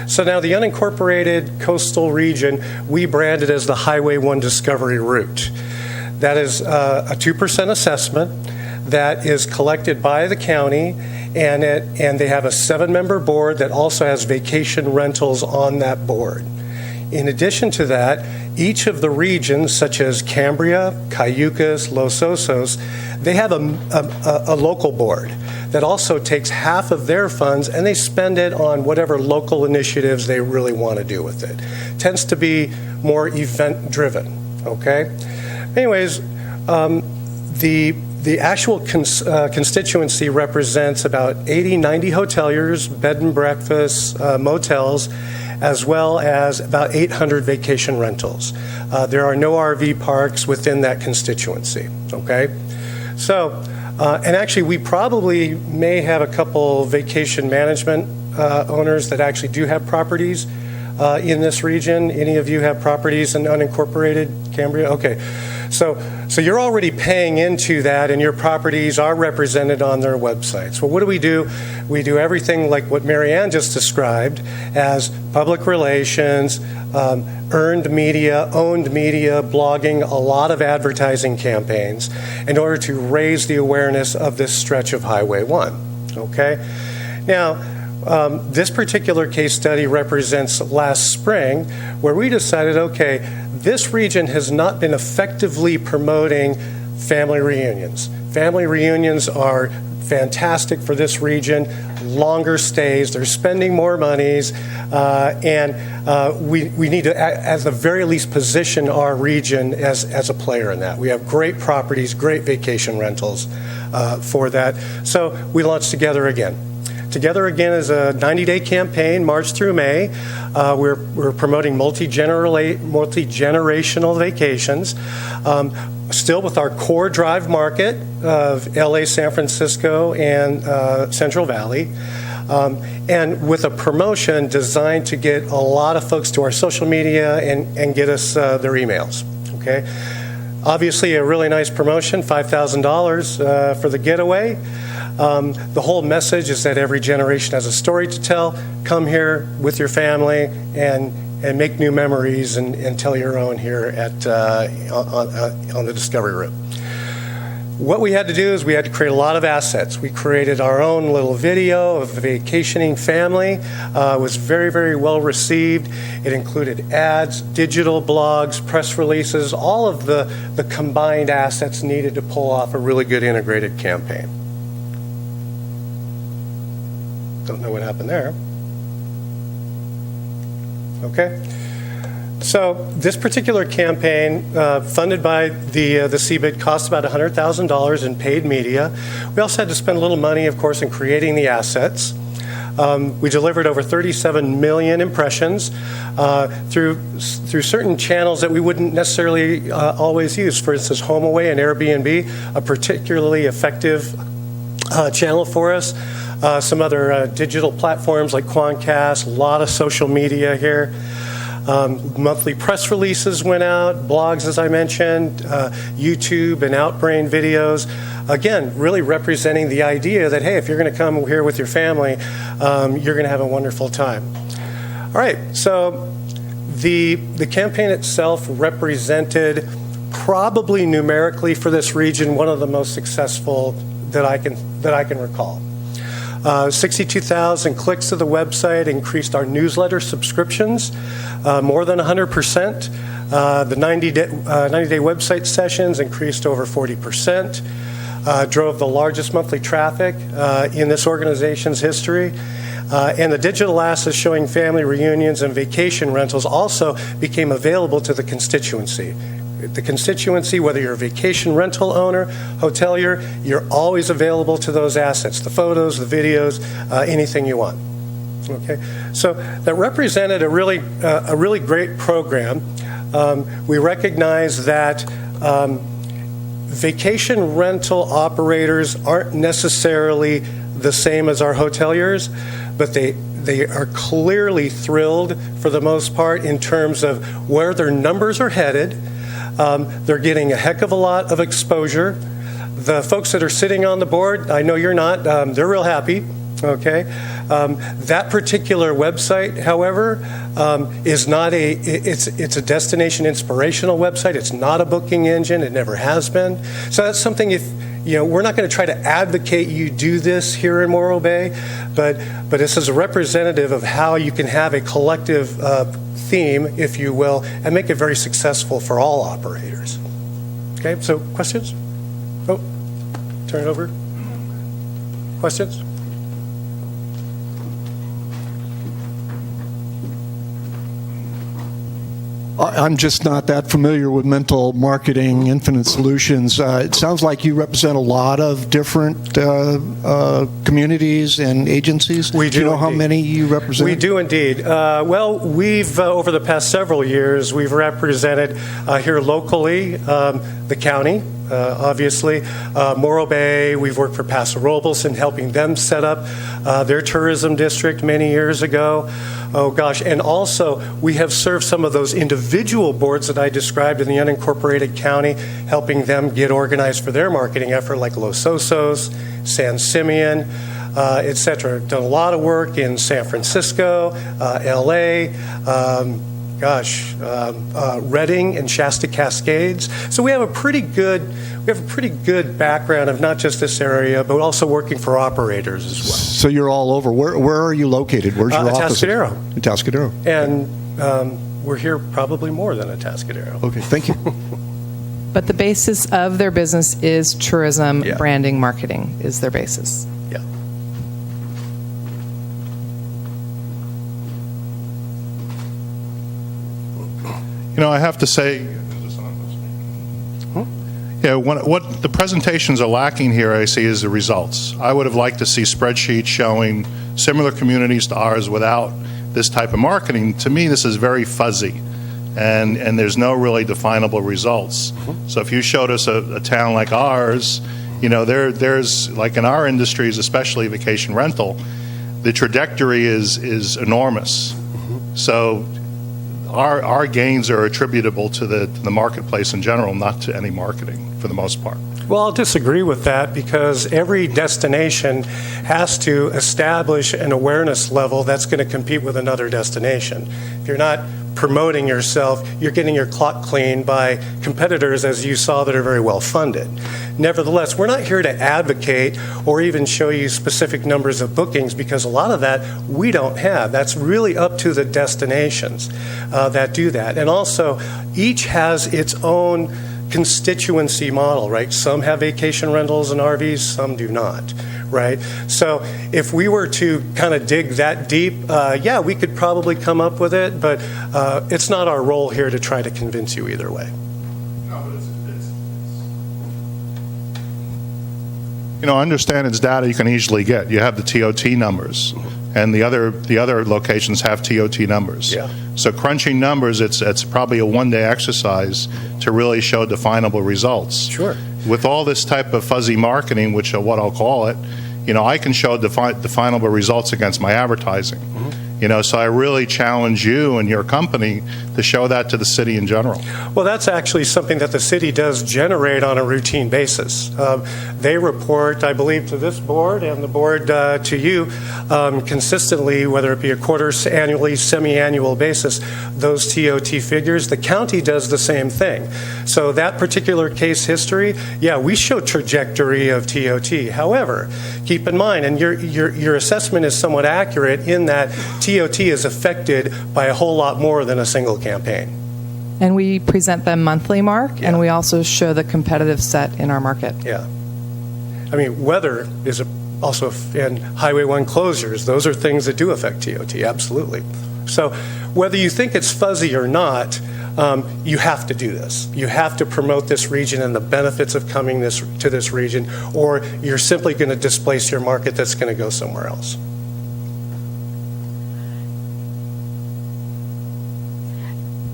Speaker 10: So now the unincorporated coastal region, we brand it as the Highway 1 Discovery Route. That is a 2% assessment that is collected by the county, and they have a 7-member board that also has vacation rentals on that board. In addition to that, each of the regions, such as Cambria, Cayucas, Los Osos, they have a local board that also takes half of their funds and they spend it on whatever local initiatives they really want to do with it. Tends to be more event-driven, okay? Anyways, the actual constituency represents about 80, 90 hoteliers, bed and breakfasts, motels, as well as about 800 vacation rentals. There are no RV parks within that constituency, okay? So, and actually we probably may have a couple vacation management owners that actually do have properties in this region. Any of you have properties in unincorporated Cambria? Okay. So you're already paying into that, and your properties are represented on their websites. Well, what do? We do everything like what Marianne just described as public relations, earned media, owned media, blogging, a lot of advertising campaigns in order to raise the awareness of this stretch of Highway 1. Okay? Now, this particular case study represents last spring, where we decided, okay, this region has not been effectively promoting family reunions. Family reunions are fantastic for this region, longer stays, they're spending more monies, and we need to, at the very least, position our region as a player in that. We have great properties, great vacation rentals for that. So we launched Together Again. Together Again is a 90-day campaign, March through May. We're promoting multi-generational vacations, still with our core drive market of LA, San Francisco, and Central Valley, and with a promotion designed to get a lot of folks to our social media and get us their emails. Okay, obviously a really nice promotion, $5,000 for the getaway. The whole message is that every generation has a story to tell. Come here with your family and make new memories and tell your own here at on the Discovery Route. What we had to do is we had to create a lot of assets. We created our own little video of a vacationing family. It was very, very well received. It included ads, digital blogs, press releases, all of the combined assets needed to pull off a really good integrated campaign. Don't know what happened there. Okay. So this particular campaign, funded by the CBID, cost about $100,000 in paid media. We also had to spend a little money, of course, in creating the assets. We delivered over 37 million impressions through certain channels that we wouldn't necessarily always use. For instance, HomeAway and Airbnb, a particularly effective channel for us. Some other digital platforms like Quantcast, a lot of social media here. Monthly press releases went out, blogs, as I mentioned, YouTube and Outbrain videos. Again, really representing the idea that, hey, if you're going to come here with your family, you're going to have a wonderful time. All right, so the campaign itself represented probably numerically for this region one of the most successful that I can recall. 62,000 clicks to the website, increased our newsletter subscriptions more than 100%. The 90-day website sessions increased over 40%. Drove the largest monthly traffic in this organization's history. And the digital assets showing family reunions and vacation rentals also became available to the constituency. The constituency, whether you're a vacation rental owner, hotelier, you're always available to those assets, the photos, the videos, anything you want. Okay, so that represented a really great program. We recognize that vacation rental operators aren't necessarily the same as our hoteliers, but they are clearly thrilled for the most part in terms of where their numbers are headed. They're getting a heck of a lot of exposure. The folks that are sitting on the board, I know you're not, they're real happy. Okay, that particular website, however, is not it's a destination inspirational website. It's not a booking engine. It never has been. So that's something. If we're not going to try to advocate you do this here in Morro Bay, but this is a representative of how you can have a collective theme, if you will, and make it very successful for all operators. Okay, so questions? Oh, turn it over. Questions?
Speaker 11: I'm just not that familiar with mental marketing, infinite solutions. It sounds like you represent a lot of different communities and agencies.
Speaker 10: We do.
Speaker 11: Do you know
Speaker 10: indeed.
Speaker 11: how many you represent?
Speaker 10: We do indeed. Well, we've, over the past several years, we've represented here locally the county, obviously, Morro Bay. We've worked for Paso Robles in helping them set up their tourism district many years ago. Oh, gosh. And also, we have served some of those individual boards that I described in the unincorporated county, helping them get organized for their marketing effort, like Los Osos, San Simeon, et cetera. Done a lot of work in San Francisco, L.A., Redding and Shasta Cascades. So we have a pretty good background of not just this area, but also working for operators as well.
Speaker 11: So you're all over. Where are you located? Where's your office?
Speaker 10: Atascadero.
Speaker 11: In Atascadero.
Speaker 10: And we're here probably more than Atascadero.
Speaker 11: Okay, thank you.
Speaker 8: But the basis of their business is tourism,
Speaker 10: Yeah.
Speaker 8: branding, marketing is their basis.
Speaker 10: Yeah.
Speaker 4: I have to say, what the presentations are lacking here, I see, is the results. I would have liked to see spreadsheets showing similar communities to ours without this type of marketing. To me, this is very fuzzy, and there's no really definable results. So if you showed us a town like ours, there's, like in our industries, especially vacation rental, the trajectory is enormous. So our gains are attributable to the marketplace in general, not to any marketing for the most part.
Speaker 10: Well, I'll disagree with that because every destination has to establish an awareness level that's going to compete with another destination. If you're not promoting yourself, you're getting your clock cleaned by competitors, as you saw, that are very well funded. Nevertheless, we're not here to advocate or even show you specific numbers of bookings because a lot of that we don't have. That's really up to the destinations that do that. And also, each has its own constituency model, right? Some have vacation rentals and RVs, some do not, right? So if we were to kind of dig that deep, we could probably come up with it, but it's not our role here to try to convince you either way.
Speaker 4: I understand it's data you can easily get. You have the TOT numbers, and the other locations have TOT numbers.
Speaker 10: Yeah.
Speaker 4: So crunching numbers, it's probably a one-day exercise to really show definable results.
Speaker 10: Sure.
Speaker 4: With all this type of fuzzy marketing, which is what I'll call it, I can show definable results against my advertising. So I really challenge you and your company to show that to the city in general.
Speaker 10: Well, that's actually something that the city does generate on a routine basis. They report, I believe, to this board and the board to you consistently, whether it be a annually, semi-annual basis, those TOT figures. The county does the same thing. So that particular case history, yeah, we show trajectory of TOT. However, keep in mind, and your assessment is somewhat accurate in that TOT is affected by a whole lot more than a single campaign.
Speaker 8: And we present them monthly, Mark, and we also show the competitive set in our market.
Speaker 10: Yeah. I mean, weather is also in Highway 1 closures. Those are things that do affect TOT, absolutely. So whether you think it's fuzzy or not, you have to do this. You have to promote this region and the benefits of coming to this region, or you're simply going to displace your market that's going to go somewhere else.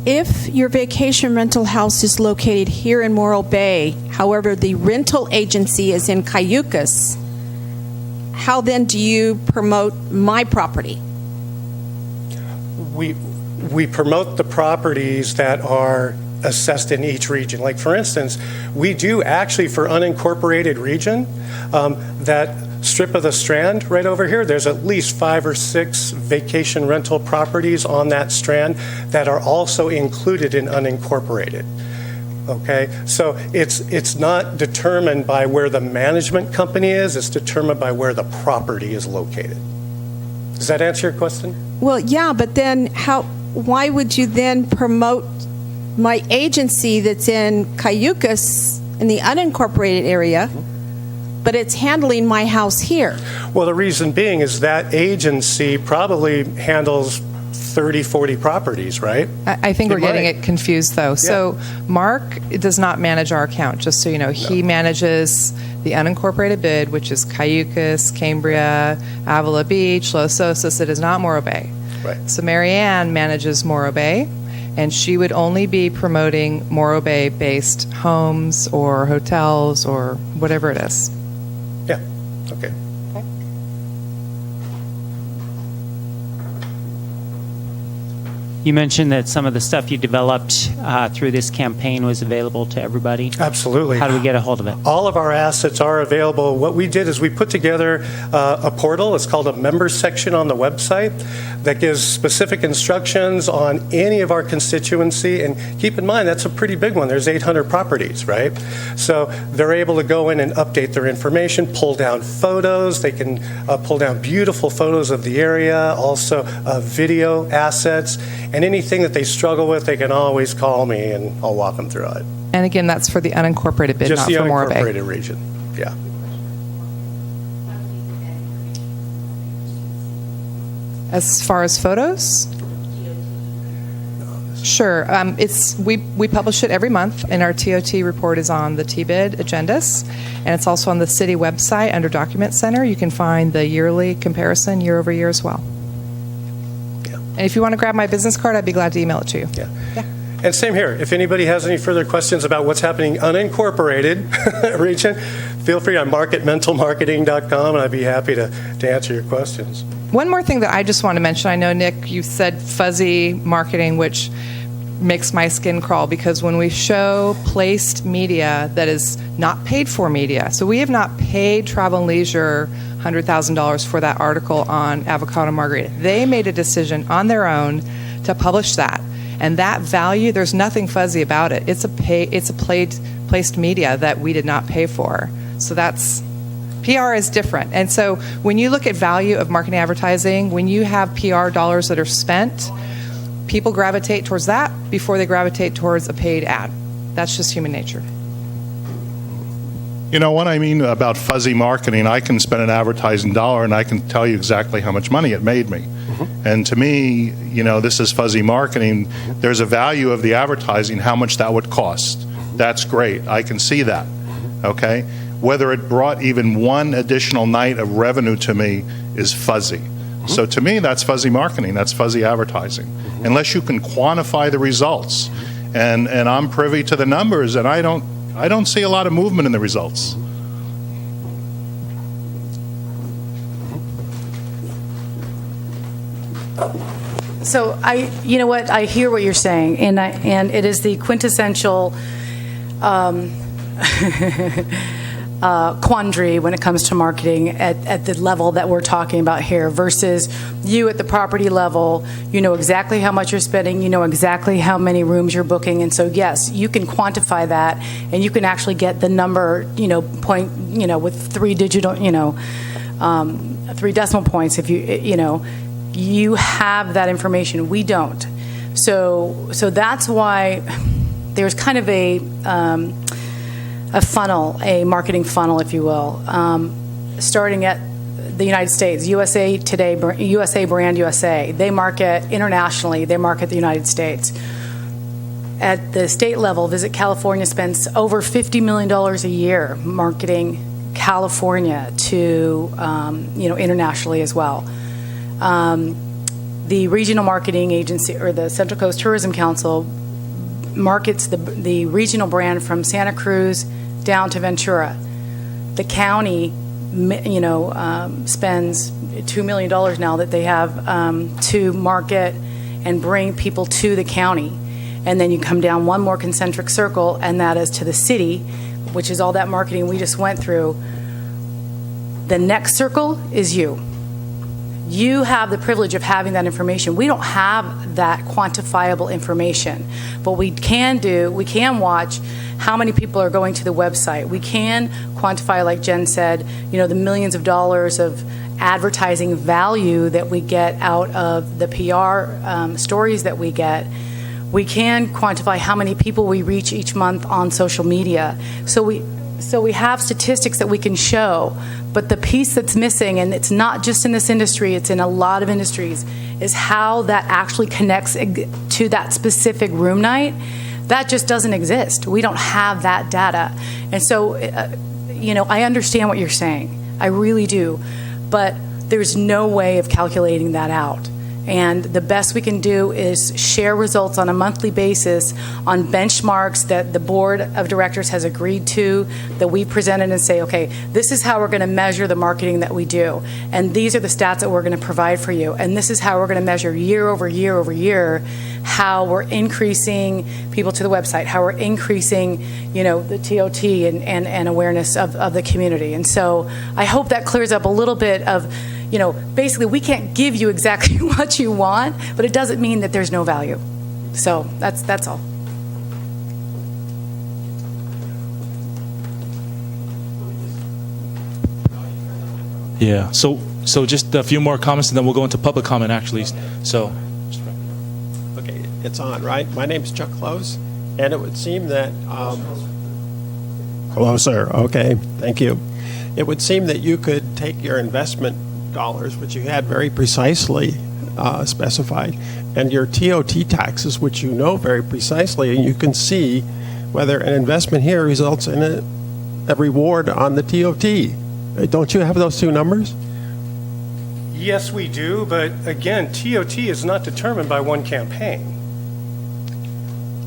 Speaker 7: If your vacation rental house is located here in Morro Bay, however, the rental agency is in Cayucas, how then do you promote my property?
Speaker 10: We promote the properties that are assessed in each region. Like, for instance, we do actually, for unincorporated region, that strip of the Strand right over here, there's at least 5 or 6 vacation rental properties on that strand that are also included in unincorporated. Okay, so it's not determined by where the management company is, it's determined by where the property is located. Does that answer your question?
Speaker 7: Well, yeah, but then why would you then promote my agency that's in Cayucas in the unincorporated area, but it's handling my house here?
Speaker 10: Well, the reason being is that agency probably handles 30, 40 properties, right?
Speaker 8: I think we're getting it confused, though. Yeah. So Mark does not manage our account, just so you know. No. He manages the unincorporated bid, which is Cayucas, Cambria, Avila Beach, Los Osos. It is not Morro Bay.
Speaker 10: Right.
Speaker 8: So Marianne manages Morro Bay, and she would only be promoting Morro Bay-based homes or hotels or whatever it is.
Speaker 10: Yeah, okay.
Speaker 12: You mentioned that some of the stuff you developed through this campaign was available to everybody.
Speaker 10: Absolutely.
Speaker 12: How do we get a hold of it?
Speaker 10: All of our assets are available. What we did is we put together a portal. It's called a members section on the website that gives specific instructions on any of our constituency. And keep in mind, that's a pretty big one. There's 800 properties, right? So they're able to go in and update their information, pull down photos. They can pull down beautiful photos of the area, also video assets. And anything that they struggle with, they can always call me, and I'll walk them through it.
Speaker 8: And again, that's for the unincorporated bid,
Speaker 10: just
Speaker 8: not for Morro Bay.
Speaker 10: Just the unincorporated region, yeah.
Speaker 8: As far as photos? Sure. We publish it every month, and our TOT report is on the TBID agendas, and it's also on the city website under Document Center. You can find the yearly comparison year over year as well. And if you want to grab my business card, I'd be glad to email it to you.
Speaker 10: Yeah. And same here. If anybody has any further questions about what's happening unincorporated region, feel free on marketmentalmarketing.com, and I'd be happy to answer your questions.
Speaker 8: One more thing that I just want to mention. I know, Nick, you said fuzzy marketing, which makes my skin crawl, because when we show placed media that is not paid for media, so we have not paid Travel and Leisure $100,000 for that article on avocado margarita. They made a decision on their own to publish that, and that value, there's nothing fuzzy about it. It's a placed media that we did not pay for. So that's PR is different. And so when you look at value of marketing advertising, when you have PR dollars that are spent, people gravitate towards that before they gravitate towards a paid ad. That's just human nature.
Speaker 4: You know what I mean about fuzzy marketing? I can spend an advertising dollar and I can tell you exactly how much money it made me. Mm-hmm. And to me, this is fuzzy marketing. There's a value of the advertising, how much that would cost. That's great. I can see that. Okay? Whether it brought even one additional night of revenue to me is fuzzy. Mm-hmm. So to me, that's fuzzy marketing. That's fuzzy advertising. Mm-hmm. Unless you can quantify the results. And I'm privy to the numbers, and I don't see a lot of movement in the results.
Speaker 9: So you know what, I hear what you're saying, and it is the quintessential quandary when it comes to marketing at the level that we're talking about here versus you at the property level. You know exactly how much you're spending, you know exactly how many rooms you're booking, and so yes, you can quantify that, and you can actually get the number, with three decimal points. If you have that information. We don't. So that's why there's kind of a funnel, a marketing funnel, if you will, starting at the United States. USA Today, USA Brand USA. They market internationally. They market the United States. At the state level, Visit California spends over $50 million a year marketing California to internationally as well. The regional marketing agency, or the Central Coast Tourism Council, markets the regional brand from Santa Cruz down to Ventura. The county, spends $2 million now that they have to market and bring people to the county. And then you come down one more concentric circle, and that is to the city, which is all that marketing we just went through. The next circle is you. You have the privilege of having that information. We don't have that quantifiable information. But we can watch how many people are going to the website. We can quantify, like Jen said, the millions of dollars of advertising value that we get out of the PR stories that we get. We can quantify how many people we reach each month on social media. So we have statistics that we can show, but the piece that's missing, and it's not just in this industry, it's in a lot of industries, is how that actually connects to that specific room night. That just doesn't exist. We don't have that data. And so, I understand what you're saying. I really do. But there's no way of calculating that out. And the best we can do is share results on a monthly basis on benchmarks that the board of directors has agreed to, that we presented, and say, okay, this is how we're going to measure the marketing that we do. And these are the stats that we're going to provide for you. And this is how we're going to measure year over year over year how we're increasing people to the website, how we're increasing, the TOT and awareness of the community. And so I hope that clears up a little bit of, basically we can't give you exactly what you want, but it doesn't mean that there's no value. So that's all.
Speaker 2: Yeah. So just a few more comments, and then we'll go into public comment, actually. So.
Speaker 13: Okay, it's on, right? My name's Chuck Close, and it would seem that closer. Okay, thank you. It would seem that you could take your investment dollars, which you had very precisely specified, and your TOT taxes, which you know very precisely, and you can see whether an investment here results in a reward on the TOT. Don't you have those two numbers?
Speaker 10: Yes, we do, but again, TOT is not determined by one campaign.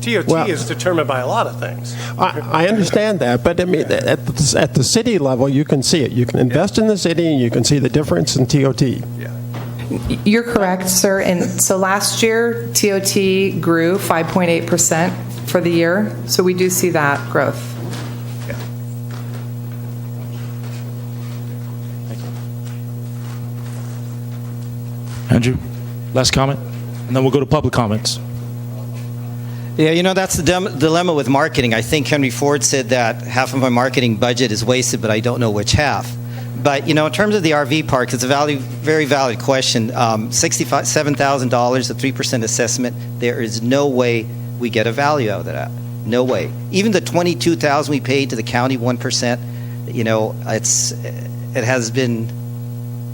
Speaker 10: TOT is determined by a lot of things.
Speaker 13: I understand that, but I mean, at the city level, you can see it. You can invest in the city, and you can see the difference in TOT.
Speaker 10: Yeah.
Speaker 8: You're correct, sir. And so last year, TOT grew 5.8% for the year. So we do see that growth.
Speaker 2: Yeah. Thank you. Andrew, last comment, and then we'll go to public comments.
Speaker 5: Yeah, that's the dilemma with marketing. I think Henry Ford said that half of my marketing budget is wasted, but I don't know which half. But, in terms of the RV parks, it's a very valid question. $67,000, a 3% assessment, there is no way we get a value out of that. No way. Even the $22,000 we paid to the county, 1%, it has been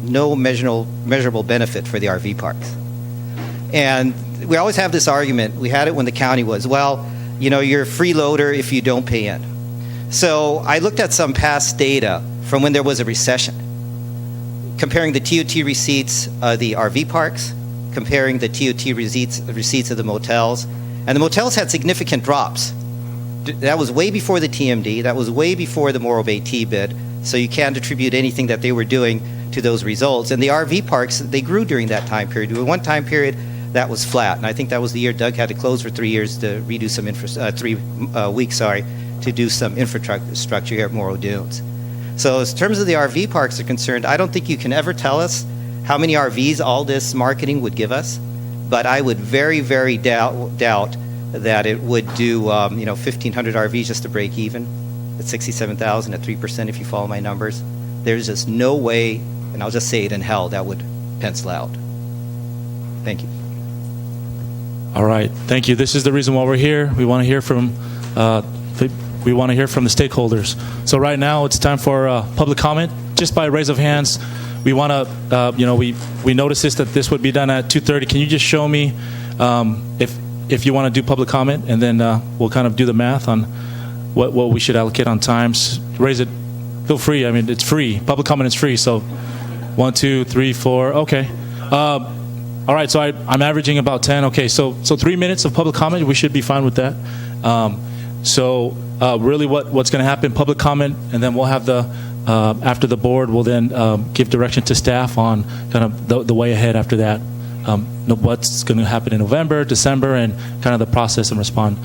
Speaker 5: no measurable benefit for the RV parks. And we always have this argument. We had it when the county was, you're a freeloader if you don't pay in. So I looked at some past data from when there was a recession, comparing the TOT receipts of the RV parks, comparing the TOT receipts of the motels. And the motels had significant drops. That was way before the TMD. That was way before the Morro Bay T-bid. So you can't attribute anything that they were doing to those results. And the RV parks, they grew during that time period. There was one time period that was flat, and I think that was the year Doug had to close for 3 years to redo some 3 weeks, to do some infrastructure here at Morro Dunes. So in terms of the RV parks are concerned, I don't think you can ever tell us how many RVs all this marketing would give us, but I would very, very doubt that it would do 1,500 RVs just to break even at 67,000 at 3% if you follow my numbers. There's just no way, and I'll just say it in hell, that would pencil out. Thank you.
Speaker 2: All right, thank you. This is the reason why we're here. We want to hear from the stakeholders. So right now it's time for public comment. Just by raise of hands, we want to, we noticed that this would be done at 2:30. Can you just show me if you want to do public comment, and then we'll kind of do the math on what we should allocate on times. Raise it. Feel free. I mean, it's free. Public comment is free. So 1, 2, 3, 4. Okay. All right. So I'm averaging about 10. Okay. So 3 minutes of public comment. We should be fine with that. Really, what's going to happen? Public comment, and then we'll have after the board will then give direction to staff on kind of the way ahead after that. What's going to happen in November, December, and kind of the process and respond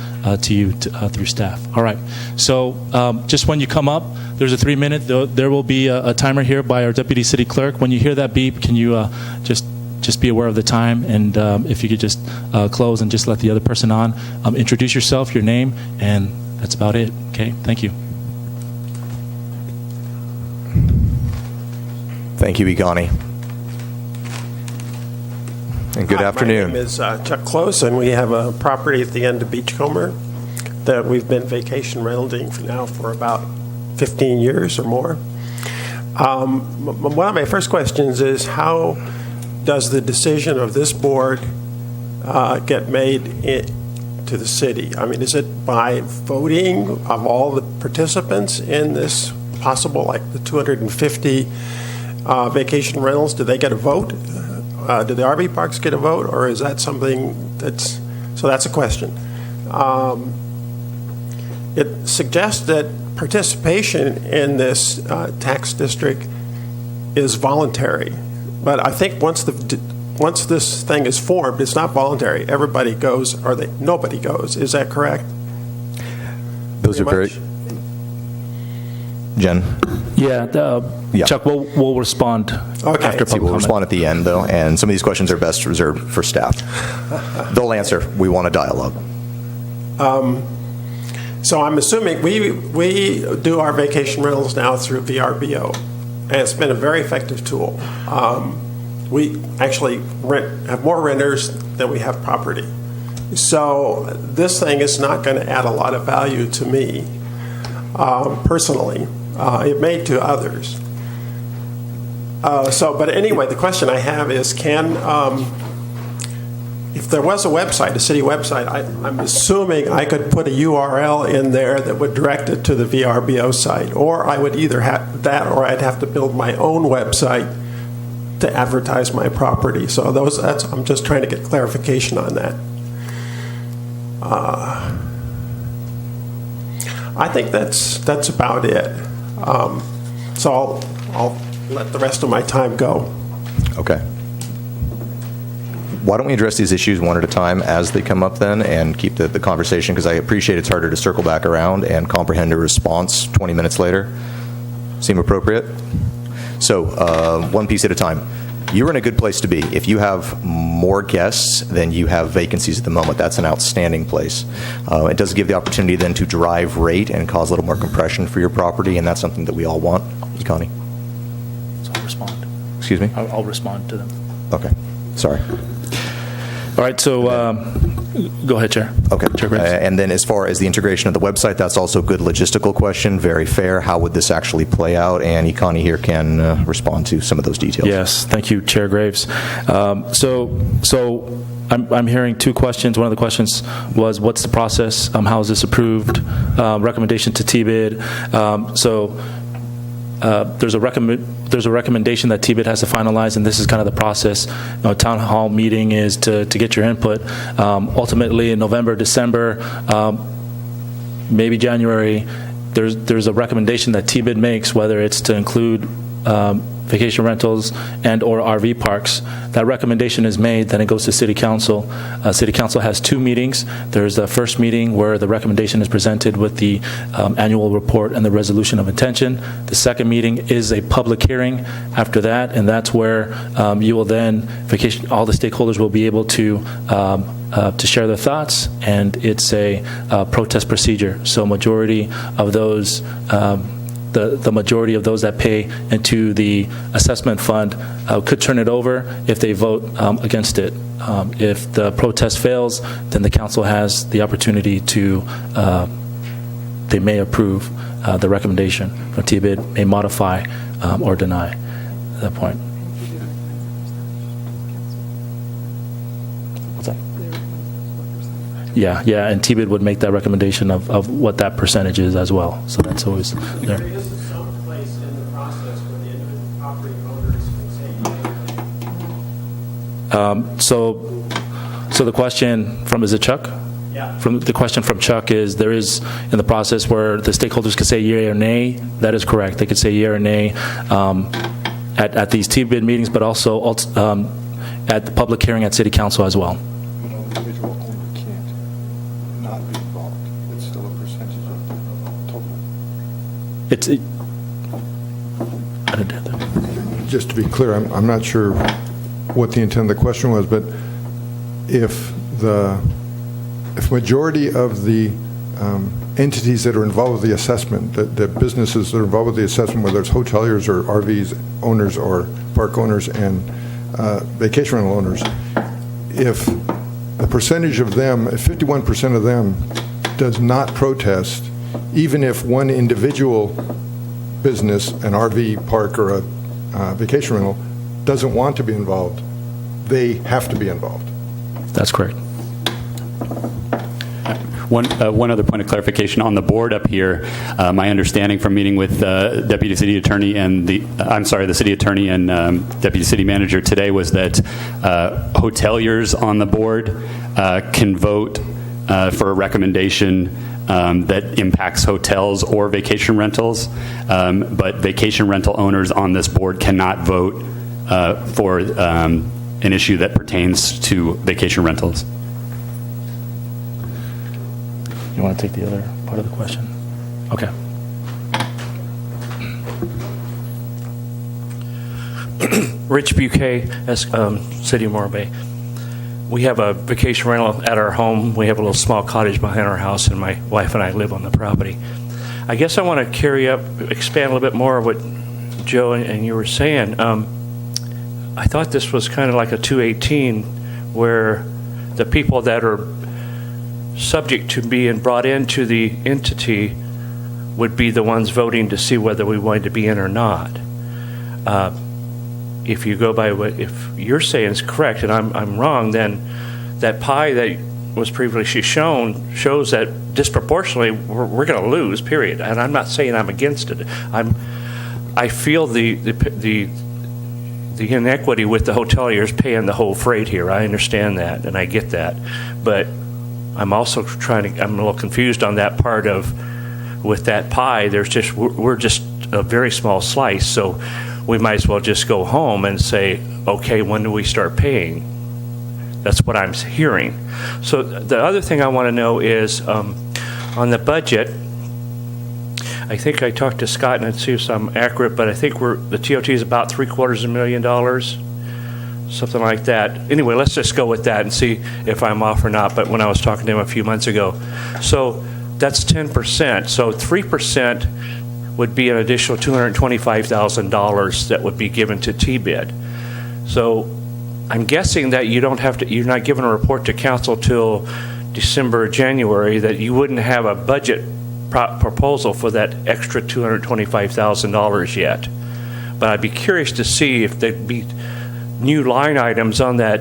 Speaker 2: to you through staff. All right. So just when you come up, there's a 3 minute. There will be a timer here by our deputy city clerk. When you hear that beep, can you just be aware of the time, and if you could just close and just let the other person on. Introduce yourself, your name, and that's about it. Okay. Thank you.
Speaker 1: Thank you, Igani. And good afternoon.
Speaker 13: My name is Chuck Close, and we have a property at the end of Beachcomber that we've been vacation renting for about 15 years or more. One of my first questions is, how does the decision of this board get made to the city? I mean, is it by voting of all the participants in this possible, like the 250 vacation rentals? Do they get a vote? Do the RV parks get a vote, or is that something so that's a question. It suggests that participation in this tax district is voluntary, but I think once this thing is formed, it's not voluntary. Everybody goes, or nobody goes. Is that correct?
Speaker 1: Those are very... Jen?
Speaker 2: Yeah, Chuck, we'll respond after public comment.
Speaker 1: We'll respond at the end, though, and some of these questions are best reserved for staff. They'll answer. We want a dialogue.
Speaker 13: So I'm assuming we do our vacation rentals now through VRBO, and it's been a very effective tool. We actually have more renters than we have property. So this thing is not going to add a lot of value to me personally. It may to others. But anyway, the question I have is, if there was a website, a city website, I'm assuming I could put a URL in there that would direct it to the VRBO site, or I would either have that, or I'd have to build my own website to advertise my property. So I'm just trying to get clarification on that. I think that's about it. So I'll let the rest of my time go.
Speaker 1: Okay. Why don't we address these issues one at a time as they come up then, and keep the conversation, because I appreciate it's harder to circle back around and comprehend a response 20 minutes later. Seem appropriate? So one piece at a time. You're in a good place to be. If you have more guests than you have vacancies at the moment, that's an outstanding place. It does give the opportunity then to drive rate and cause a little more compression for your property, and that's something that we all want. Connie?
Speaker 2: So I'll respond.
Speaker 1: Excuse me?
Speaker 2: I'll respond to them.
Speaker 1: Okay. Sorry.
Speaker 2: All right, so go ahead, Chair.
Speaker 1: Okay. And then as far as the integration of the website, that's also a good logistical question, very fair. How would this actually play out? And Ikani here can respond to some of those details.
Speaker 2: Yes, thank you, Chair Graves. So I'm hearing two questions. One of the questions was, what's the process? How is this approved? Recommendation to TBID. There's a recommendation that TBID has to finalize, and this is kind of the process. Town hall meeting is to get your input. Ultimately, in November, December, maybe January, there's a recommendation that TBID makes, whether it's to include vacation rentals and or RV parks. That recommendation is made, then it goes to City Council. City Council has 2 meetings. There's the first meeting where the recommendation is presented with the annual report and the resolution of intention. The second meeting is a public hearing after that, and that's where you will then, all the stakeholders will be able to share their thoughts, and it's a protest procedure. So majority of those the majority of those that pay into the assessment fund could turn it over if they vote against it. If the protest fails, then the council has the opportunity to, they may approve the recommendation from TBID, may modify or deny at that point. What's that? Yeah, and TBID would make that recommendation of what that percentage is as well. So that's always there.
Speaker 13: There is some place in the process where the individual property owners can say,
Speaker 2: So the question from, is it Chuck?
Speaker 13: Yeah.
Speaker 2: From the question from Chuck is, there is in the process where the stakeholders could say yea or nay. That is correct. They could say yea or nay at these TBID meetings, but also at the public hearing at City Council as well.
Speaker 11: Individual owner can't not be involved. It's still a percentage of the total.
Speaker 2: I didn't get that.
Speaker 14: Just to be clear, I'm not sure what the intent of the question was, but if majority of the entities that are involved with the assessment, the businesses that are involved with the assessment, whether it's hoteliers or RVs owners or park owners and vacation rental owners, if the percentage of them, if 51% of them does not protest, even if one individual business, an RV park or a vacation rental, doesn't want to be involved, they have to be involved.
Speaker 2: That's correct.
Speaker 15: One other point of clarification on the board up here. My understanding from meeting with Deputy City Attorney and the City Attorney and Deputy City Manager today was that hoteliers on the board can vote for a recommendation that impacts hotels or vacation rentals, but vacation rental owners on this board cannot vote for an issue that pertains to vacation rentals.
Speaker 2: You want to take the other part of the question? Okay.
Speaker 16: Rich Buquet, City of Morro Bay. We have a vacation rental at our home. We have a little small cottage behind our house, and my wife and I live on the property. I guess I want to expand a little bit more of what Joe and you were saying. I thought this was kind of like a 218, where the people that are subject to being brought into the entity would be the ones voting to see whether we wanted to be in or not. If you go by what, if you're saying is correct and I'm wrong, then that pie that was previously shown shows that disproportionately we're going to lose, period. And I'm not saying I'm against it. I feel the inequity with the hoteliers paying the whole freight here. I understand that and I get that, but I'm also I'm a little confused on that part of, with that pie, we're just a very small slice, so we might as well just go home and say, okay, when do we start paying? That's what I'm hearing. So the other thing I want to know is, on the budget, I think I talked to Scott and I'd see if I'm accurate, but I think the TOT is about $750,000. Something like that. Anyway, let's just go with that and see if I'm off or not. But when I was talking to him a few months ago, so that's 10%. So 3% would be an additional $225,000 that would be given to TBID. So I'm guessing that you're not giving a report to council till December or January, that you wouldn't have a budget proposal for that extra $225,000 yet. But I'd be curious to see if there'd be new line items on that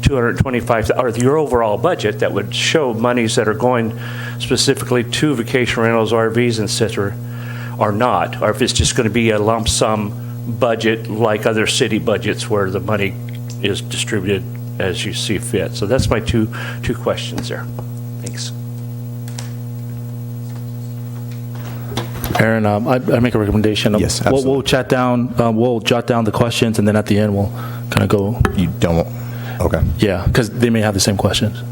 Speaker 16: 225, or your overall budget that would show monies that are going specifically to vacation rentals, RVs, etc., or not, or if it's just going to be a lump sum budget like other city budgets where the money is distributed as you see fit. So that's my two questions there. Thanks.
Speaker 2: Aaron, I make a recommendation.
Speaker 1: Yes,
Speaker 2: we'll
Speaker 1: absolutely.
Speaker 2: chat down. We'll jot down the questions, and then at the end we'll kind of go.
Speaker 1: You don't. Okay.
Speaker 2: Yeah, because they may have the same questions.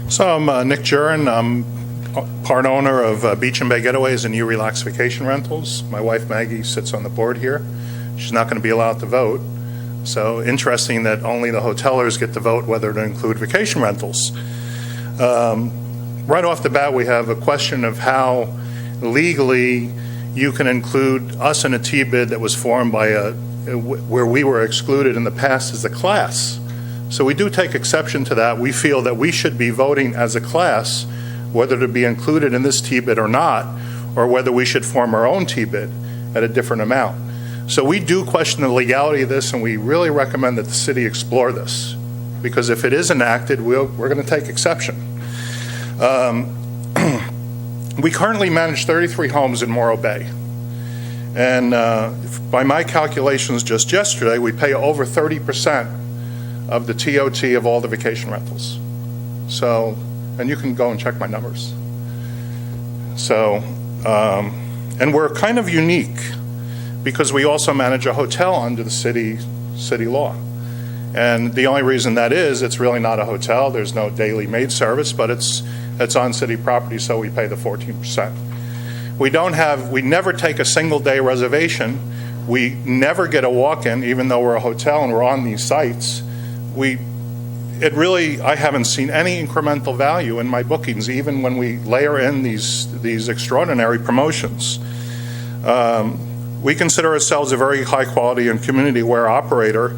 Speaker 4: So I'm Nick Jurin. I'm part owner of Beach and Bay Getaways and U Relax Vacation Rentals. My wife Maggie sits on the board here. She's not going to be allowed to vote. So interesting that only the hotelers get to vote whether to include vacation rentals. Right off the bat, we have a question of how legally you can include us in a T-bid that was formed by where we were excluded in the past as a class. So we do take exception to that. We feel that we should be voting as a class whether to be included in this T-bid or not, or whether we should form our own T-bid at a different amount. So we do question the legality of this, and we really recommend that the city explore this, because if it is enacted, we're going to take exception. We currently manage 33 homes in Morro Bay. And by my calculations just yesterday, we pay over 30% of the TOT of all the vacation rentals. So, and you can go and check my numbers. So, and we're kind of unique because we also manage a hotel under the city law. And the only reason that is, it's really not a hotel. There's no daily maid service, but it's on city property, so we pay the 14%. We never take a single day reservation. We never get a walk-in, even though we're a hotel and we're on these sites. I haven't seen any incremental value in my bookings, even when we layer in these extraordinary promotions. We consider ourselves a very high quality and community aware operator.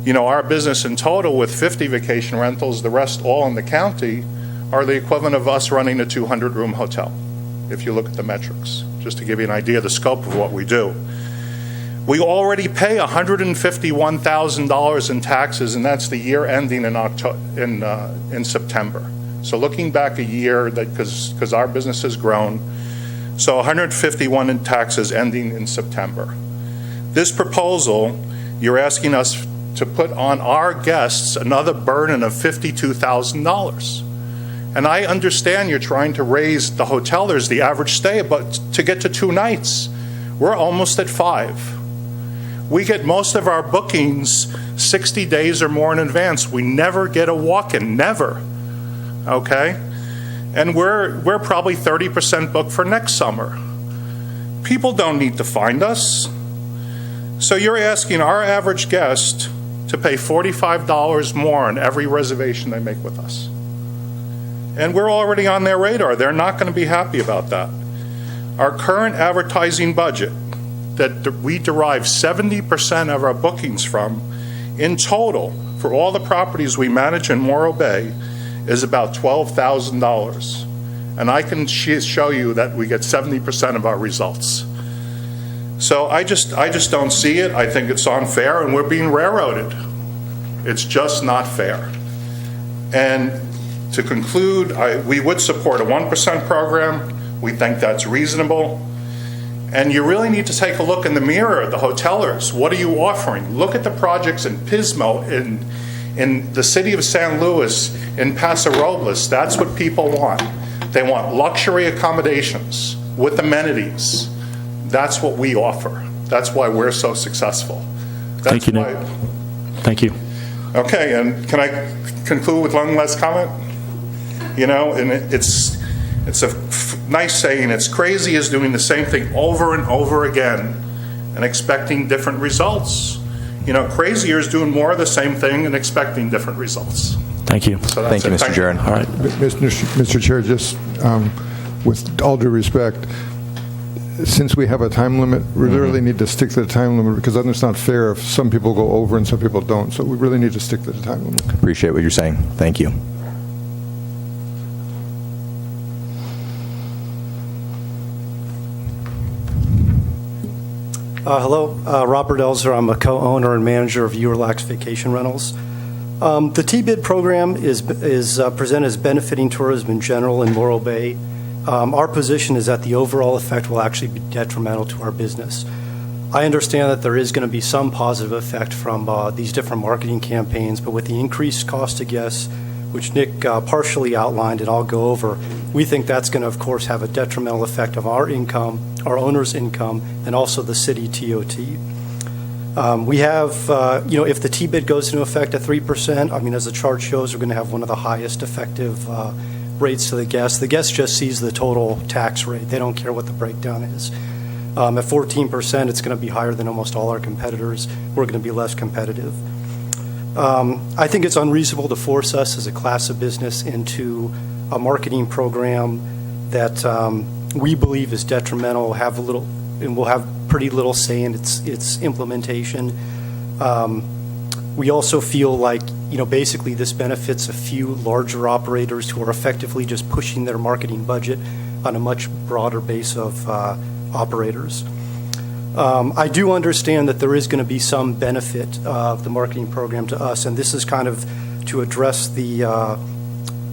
Speaker 4: You know, our business in total with 50 vacation rentals, the rest all in the county, are the equivalent of us running a 200-room hotel, if you look at the metrics, just to give you an idea of the scope of what we do. We already pay $151,000 in taxes, and that's the year ending in September. So looking back a year, because our business has grown, so 151 in taxes ending in September. This proposal, you're asking us to put on our guests another burden of $52,000. And I understand you're trying to raise the hotelers, the average stay, but to get to 2 nights, we're almost at 5. We get most of our bookings 60 days or more in advance. We never get a walk-in, never, okay? And we're probably 30% booked for next summer. People don't need to find us. So you're asking our average guest to pay $45 more on every reservation they make with us. And we're already on their radar. They're not going to be happy about that. Our current advertising budget that we derive 70% of our bookings from in total for all the properties we manage in Morro Bay is about $12,000. And I can show you that we get 70% of our results. So I just don't see it. I think it's unfair, and we're being railroaded. It's just not fair. And to conclude, we would support a 1% program. We think that's reasonable. And you really need to take a look in the mirror at the hotelers. What are you offering? Look at the projects in Pismo, in the city of San Luis, in Paso Robles. That's what people want. They want luxury accommodations with amenities. That's what we offer. That's why we're so successful.
Speaker 2: Thank you, Nick. Thank you.
Speaker 4: Okay, and can I conclude with one last comment? You know, and it's a nice saying, it's crazy as doing the same thing over and over again and expecting different results. You know, crazier is doing more of the same thing and expecting different results.
Speaker 2: Thank you.
Speaker 4: So
Speaker 1: Thank you, Mr. Jurin.
Speaker 2: All right.
Speaker 14: Mr. Chair, just with all due respect, since we have a time limit, we really need to stick to the time limit, because then it's not fair if some people go over and some people don't. So we really need to stick to the time limit.
Speaker 1: Appreciate what you're saying. Thank you.
Speaker 17: Hello, Robert Elzer. I'm a co-owner and manager of Relax Vacation Rentals. The T-bid program is presented as benefiting tourism in general in Morro Bay. Our position is that the overall effect will actually be detrimental to our business. I understand that there is going to be some positive effect from these different marketing campaigns, but with the increased cost to guests, which Nick partially outlined and I'll go over, we think that's going to, of course, have a detrimental effect of our income, our owners' income, and also the city TOT. We have, if the T-bid goes into effect at 3%, I mean, as the chart shows, we're going to have one of the highest effective rates to the guest. The guest just sees the total tax rate. They don't care what the breakdown is. At 14%, it's going to be higher than almost all our competitors. We're going to be less competitive. I think it's unreasonable to force us as a class of business into a marketing program that we believe is detrimental, and will have pretty little say in its implementation. We also feel like, basically this benefits a few larger operators who are effectively just pushing their marketing budget on a much broader base of operators. I do understand that there is going to be some benefit of the marketing program to us, and this is kind of to address the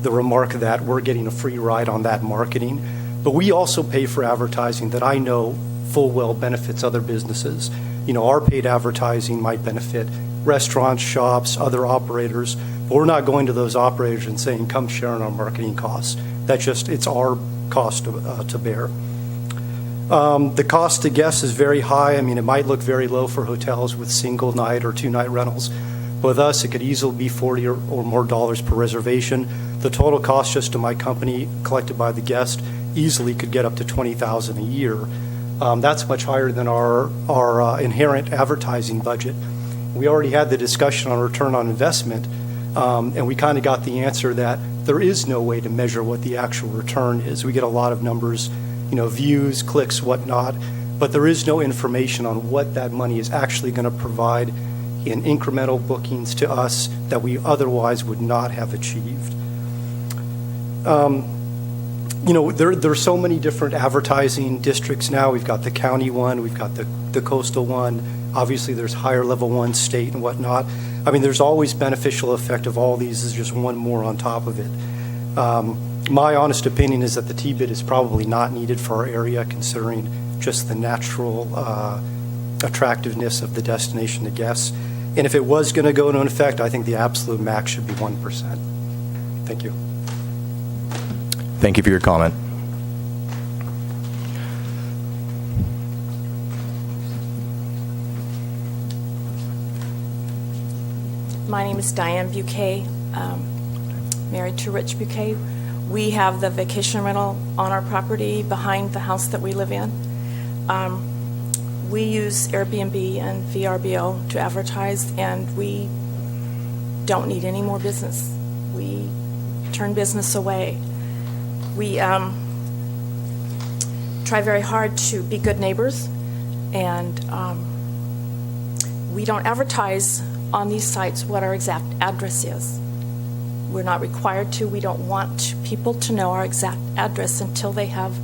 Speaker 17: remark that we're getting a free ride on that marketing. But we also pay for advertising that I know full well benefits other businesses. Our paid advertising might benefit restaurants, shops, other operators, but we're not going to those operators and saying, come share in our marketing costs. It's our cost to bear. The cost to guests is very high. I mean, it might look very low for hotels with single night or 2-night rentals. But with us, it could easily be $40 or more per reservation. The total cost just to my company collected by the guest easily could get up to $20,000 a year. That's much higher than our inherent advertising budget. We already had the discussion on return on investment, and we kind of got the answer that there is no way to measure what the actual return is. We get a lot of numbers, views, clicks, whatnot, but there is no information on what that money is actually going to provide in incremental bookings to us that we otherwise would not have achieved. There are so many different advertising districts now. We've got the county one, we've got the coastal one. Obviously, there's higher level one, state and whatnot. I mean, there's always beneficial effect of all these. Is just one more on top of it. My honest opinion is that the T-bid is probably not needed for our area, considering just the natural attractiveness of the destination to guests. And if it was going to go into effect, I think the absolute max should be 1%. Thank you.
Speaker 1: Thank you for your comment.
Speaker 18: My name is Diane Buquet, married to Rich Buquet. We have the vacation rental on our property behind the house that we live in. We use Airbnb and VRBO to advertise, and we don't need any more business. We turn business away. We try very hard to be good neighbors, and we don't advertise on these sites what our exact address is. We're not required to. We don't want people to know our exact address until they have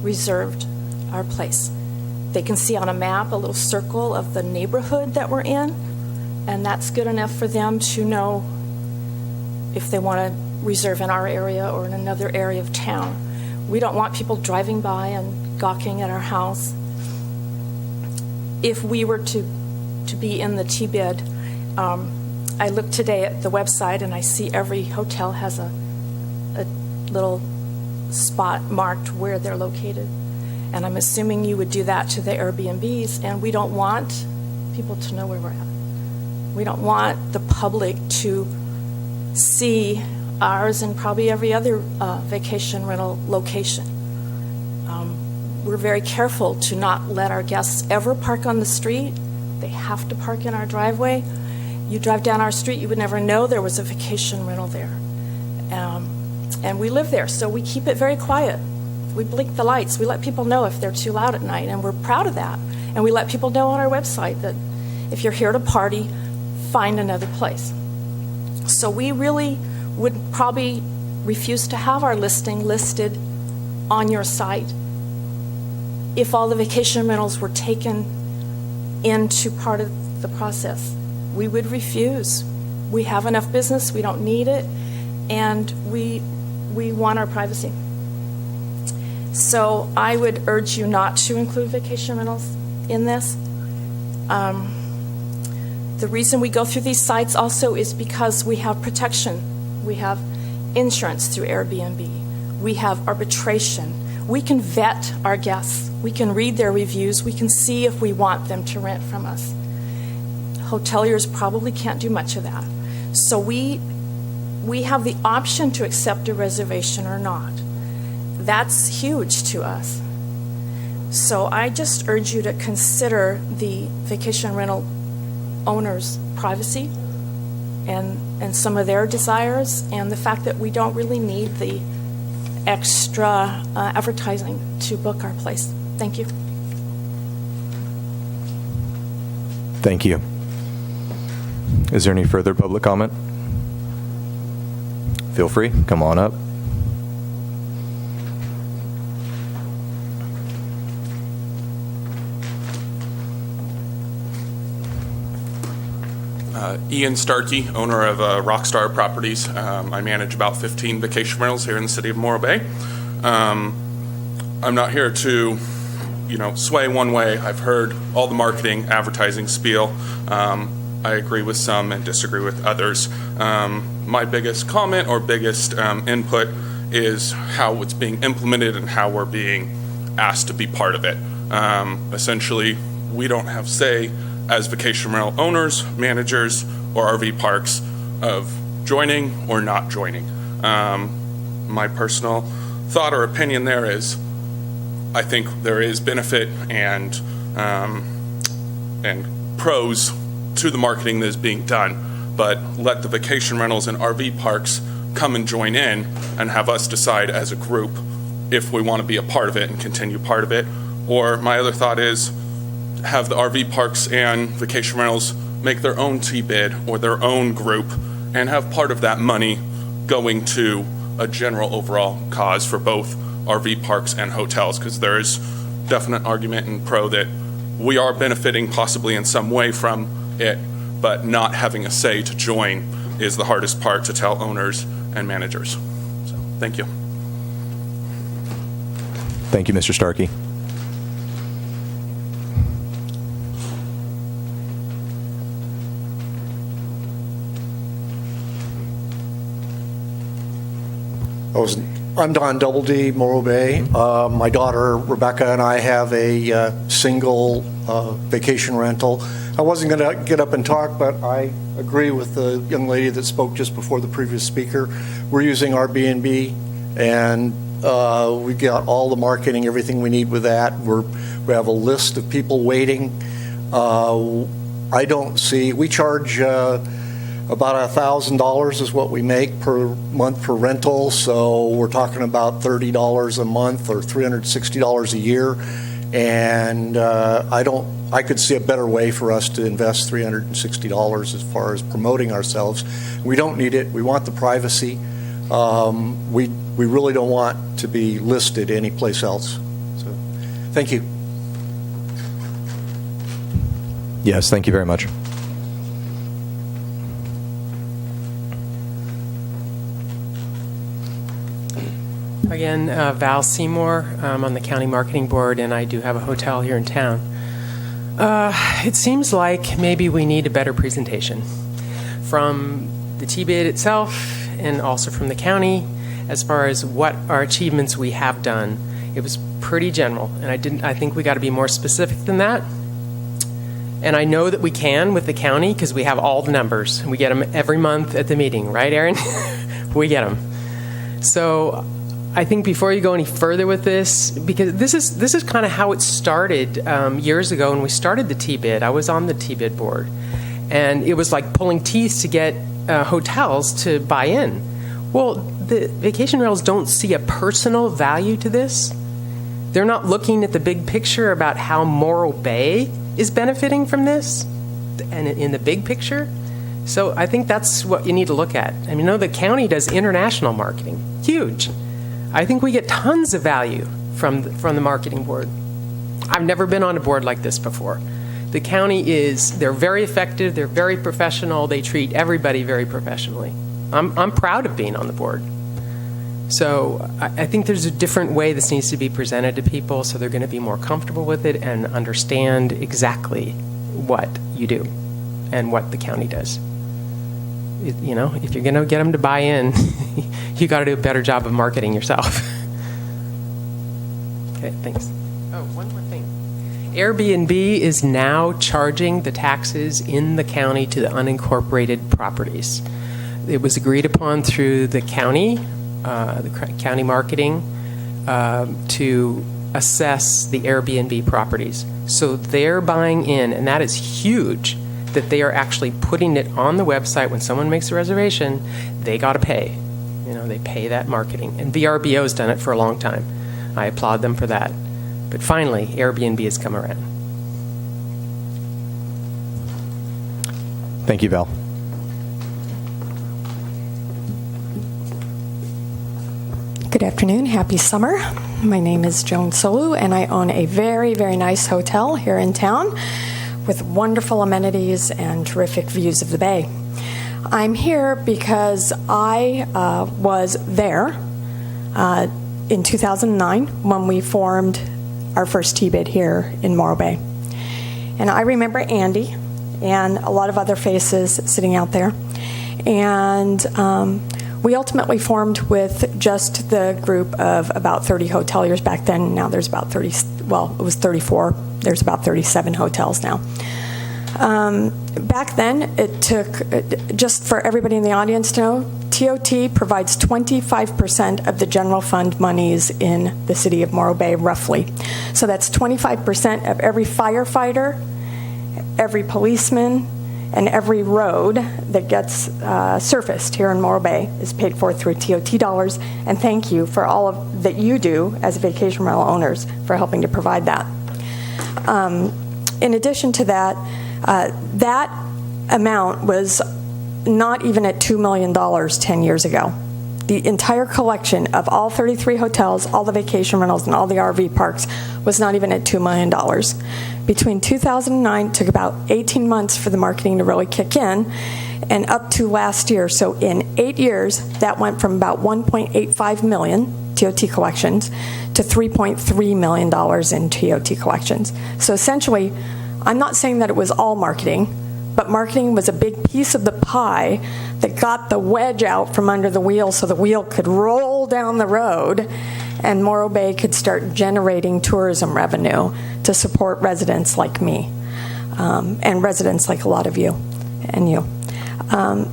Speaker 18: reserved our place. They can see on a map a little circle of the neighborhood that we're in, and that's good enough for them to know if they want to reserve in our area or in another area of town. We don't want people driving by and gawking at our house. If we were to be in the T-bid, I looked today at the website and I see every hotel has a little spot marked where they're located. And I'm assuming you would do that to the Airbnbs, and we don't want people to know where we're at. We don't want the public to see ours and probably every other vacation rental location. We're very careful to not let our guests ever park on the street. They have to park in our driveway. You drive down our street, you would never know there was a vacation rental there. And we live there, so we keep it very quiet. We blink the lights. We let people know if they're too loud at night, and we're proud of that. And we let people know on our website that if you're here to party, find another place. So we really would probably refuse to have our listing listed on your site if all the vacation rentals were taken into part of the process. We would refuse. We have enough business, we don't need it, and we want our privacy. So I would urge you not to include vacation rentals in this. The reason we go through these sites also is because we have protection. We have insurance through Airbnb. We have arbitration. We can vet our guests. We can read their reviews. We can see if we want them to rent from us. Hoteliers probably can't do much of that. So we have the option to accept a reservation or not. That's huge to us. So I just urge you to consider the vacation rental owners' privacy and some of their desires, and the fact that we don't really need the extra advertising to book our place. Thank you.
Speaker 1: Thank you. Is there any further public comment? Feel free, come on up.
Speaker 19: Ian Starkey, owner of Rockstar Properties. I manage about 15 vacation rentals here in the city of Morro Bay. I'm not here to, sway one way. I've heard all the marketing, advertising spiel. I agree with some and disagree with others. My biggest comment or biggest input is how it's being implemented and how we're being asked to be part of it. Essentially, we don't have say as vacation rental owners, managers, or RV parks of joining or not joining. My personal thought or opinion there is I think there is benefit and pros to the marketing that is being done, but let the vacation rentals and RV parks come and join in and have us decide as a group if we want to be a part of it and continue part of it. Or my other thought is have the RV parks and vacation rentals make their own T-bid or their own group and have part of that money going to a general overall cause for both RV parks and hotels, because there is definite argument and pro that we are benefiting possibly in some way from it, but not having a say to join is the hardest part to tell owners and managers. So, thank you.
Speaker 1: Thank you, Mr. Starkey.
Speaker 20: I'm Don Doubleday, Morro Bay. My daughter Rebecca and I have a single vacation rental. I wasn't going to get up and talk, but I agree with the young lady that spoke just before the previous speaker. We're using Airbnb, and we got all the marketing, everything we need with that. We have a list of people waiting. I don't see, we charge about $1,000 is what we make per month per rental, so we're talking about $30 a month or $360 a year, and I could see a better way for us to invest $360 as far as promoting ourselves. We don't need it. We want the privacy. We really don't want to be listed anyplace else. So, thank you.
Speaker 1: Yes, thank you very much.
Speaker 6: Again, Val Seymour. I'm on the county marketing board, and I do have a hotel here in town. It seems like maybe we need a better presentation from the T-bid itself and also from the county as far as what our achievements we have done. It was pretty general, and I think we got to be more specific than that. And I know that we can with the county because we have all the numbers. We get them every month at the meeting, right, Aaron? We get them. So I think before you go any further with this, because this is kind of how it started years ago when we started the T-bid. I was on the T-bid board, and it was like pulling teeth to get hotels to buy in. Well, the vacation rentals don't see a personal value to this. They're not looking at the big picture about how Morro Bay is benefiting from this and in the big picture. So I think that's what you need to look at. I mean, the county does international marketing. Huge. I think we get tons of value from the marketing board. I've never been on a board like this before. The county they're very effective, they're very professional, they treat everybody very professionally. I'm proud of being on the board. So I think there's a different way this needs to be presented to people so they're going to be more comfortable with it and understand exactly what you do and what the county does. You know, if you're going to get them to buy in, you got to do a better job of marketing yourself. Okay, thanks. Oh, one more thing. Airbnb is now charging the taxes in the county to the unincorporated properties. It was agreed upon through the county marketing, to assess the Airbnb properties. So they're buying in, and that is huge, that they are actually putting it on the website. When someone makes a reservation, they got to pay. You know, they pay that marketing. And VRBO has done it for a long time. I applaud them for that. But finally, Airbnb has come around.
Speaker 1: Thank you, Val.
Speaker 18: Good afternoon. Happy summer. My name is Joan Solu, and I own a very, very nice hotel here in town with wonderful amenities and terrific views of the bay. I'm here because I was there in 2009 when we formed our first T-bid here in Morro Bay. And I remember Andy and a lot of other faces sitting out there. And we ultimately formed with just the group of about 30 hoteliers back then. Now there's about 30, well, it was 34. There's about 37 hotels now. Back then, it took, just for everybody in the audience to know, TOT provides 25% of the general fund monies in the city of Morro Bay, roughly. So that's 25% of every firefighter, every policeman, and every road that gets surfaced here in Morro Bay is paid for through TOT dollars. And thank you for all of that you do as vacation rental owners for helping to provide that. In addition to that, that amount was not even at $2 million 10 years ago. The entire collection of all 33 hotels, all the vacation rentals, and all the RV parks was not even at $2 million. Between 2009, it took about 18 months for the marketing to really kick in, and up to last year. So in 8 years, that went from about 1.85 million TOT collections to $3.3 million in TOT collections. So essentially, I'm not saying that it was all marketing, but marketing was a big piece of the pie that got the wedge out from under the wheel so the wheel could roll down the road and Morro Bay could start generating tourism revenue to support residents like me and residents like a lot of you and you.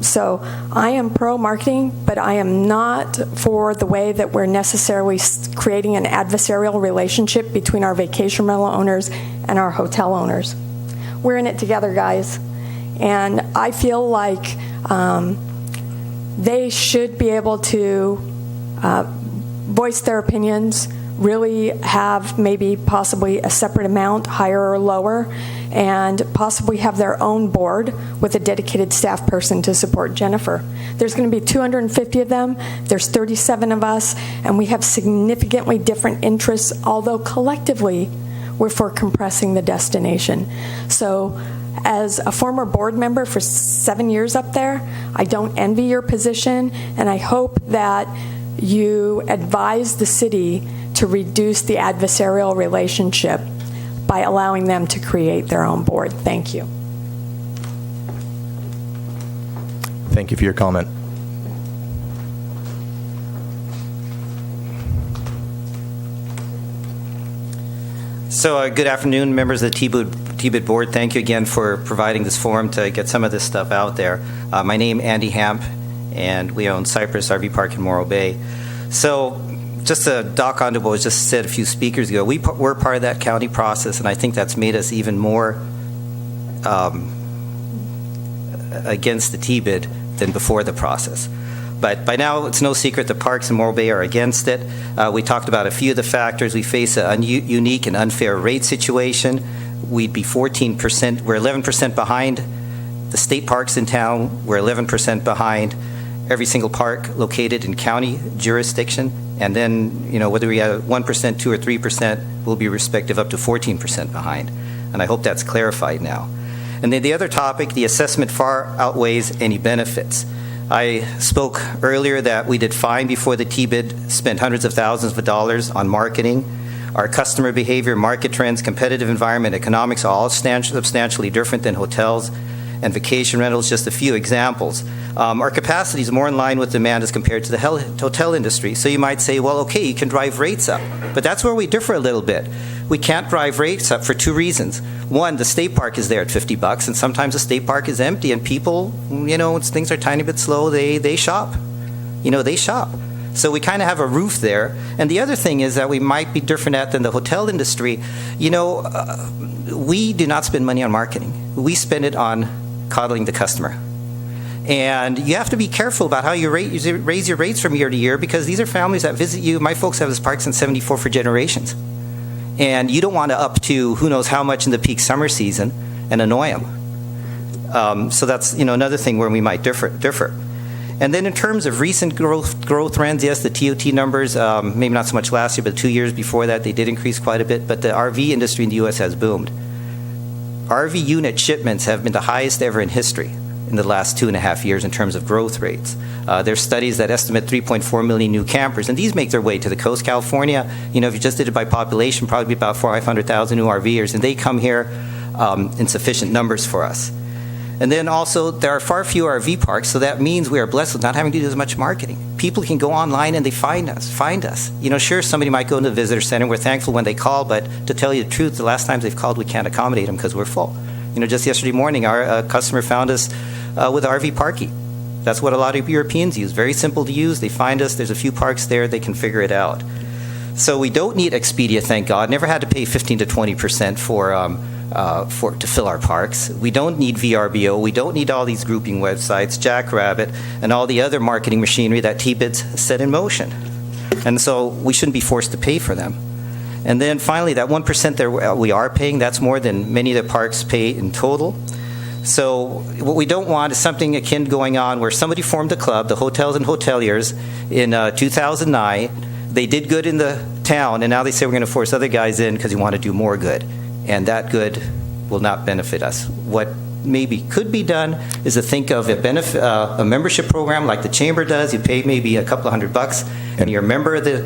Speaker 18: So I am pro-marketing, but I am not for the way that we're necessarily creating an adversarial relationship between our vacation rental owners and our hotel owners. We're in it together, guys. And I feel like they should be able to voice their opinions, really have maybe possibly a separate amount, higher or lower, and possibly have their own board with a dedicated staff person to support Jennifer. There's going to be 250 of them. There's 37 of us, and we have significantly different interests, although collectively we're for compressing the destination. So as a former board member for 7 years up there, I don't envy your position, and I hope that you advise the city to reduce the adversarial relationship by allowing them to create their own board. Thank you.
Speaker 1: Thank you for your comment.
Speaker 5: So good afternoon, members of the T-bid board. Thank you again for providing this forum to get some of this stuff out there. My name is Andy Hamp, and we own Cypress RV Park in Morro Bay. So just to dock onto what was just said a few speakers ago, we're part of that county process, and I think that's made us even more against the T-bid than before the process. But by now, it's no secret the parks in Morro Bay are against it. We talked about a few of the factors. We face a unique and unfair rate situation. We'd be 14%. We're 11% behind the state parks in town. We're 11% behind every single park located in county jurisdiction. And then, you know, whether we have 1%, 2 or 3%, we'll be respective up to 14% behind. And I hope that's clarified now. And then the other topic, the assessment far outweighs any benefits. I spoke earlier that we did fine before the T-bid, spent hundreds of thousands of dollars on marketing. Our customer behavior, market trends, competitive environment, economics are all substantially different than hotels and vacation rentals, just a few examples. Our capacity is more in line with demand as compared to the hotel industry. So you might say, well, okay, you can drive rates up. But that's where we differ a little bit. We can't drive rates up for two reasons. One, the state park is there at $50, and sometimes the state park is empty, and people, when things are a tiny bit slow, they shop. They shop. So we kind of have a roof there. And the other thing is that we might be different than the hotel industry. We do not spend money on marketing. We spend it on coddling the customer. And you have to be careful about how you raise your rates from year to year, because these are families that visit you. My folks have this park since '74 for generations. And you don't want to up to who knows how much in the peak summer season and annoy them. So that's another thing where we might differ. And then in terms of recent growth trends, yes, the TOT numbers, maybe not so much last year, but 2 years before that, they did increase quite a bit. But the RV industry in the U.S. has boomed. RV unit shipments have been the highest ever in history in the last 2.5 years in terms of growth rates. There's studies that estimate 3.4 million new campers, and these make their way to the coast. California, if you just did it by population, probably about 500,000 new RVers, and they come here in sufficient numbers for us. And then also, there are far fewer RV parks, so that means we are blessed with not having to do as much marketing. People can go online and they find us. Sure, somebody might go into the visitor center. We're thankful when they call, but to tell you the truth, the last times they've called, we can't accommodate them because we're full. Just yesterday morning, our customer found us with RV parking. That's what a lot of Europeans use. Very simple to use. They find us. There's a few parks there. They can figure it out. So we don't need Expedia, thank God. Never had to pay 15 to 20% to fill our parks. We don't need VRBO. We don't need all these grouping websites, Jackrabbit, and all the other marketing machinery that T-Bids set in motion. And so we shouldn't be forced to pay for them. And then finally, that 1% that we are paying, that's more than many of the parks pay in total. So what we don't want is something akin going on where somebody formed a club, the hotels and hoteliers, in 2009. They did good in the town, and now they say we're going to force other guys in because we want to do more good. And that good will not benefit us. What maybe could be done is to think of a membership program like the Chamber does. You pay maybe a couple of $100, and you're a member of the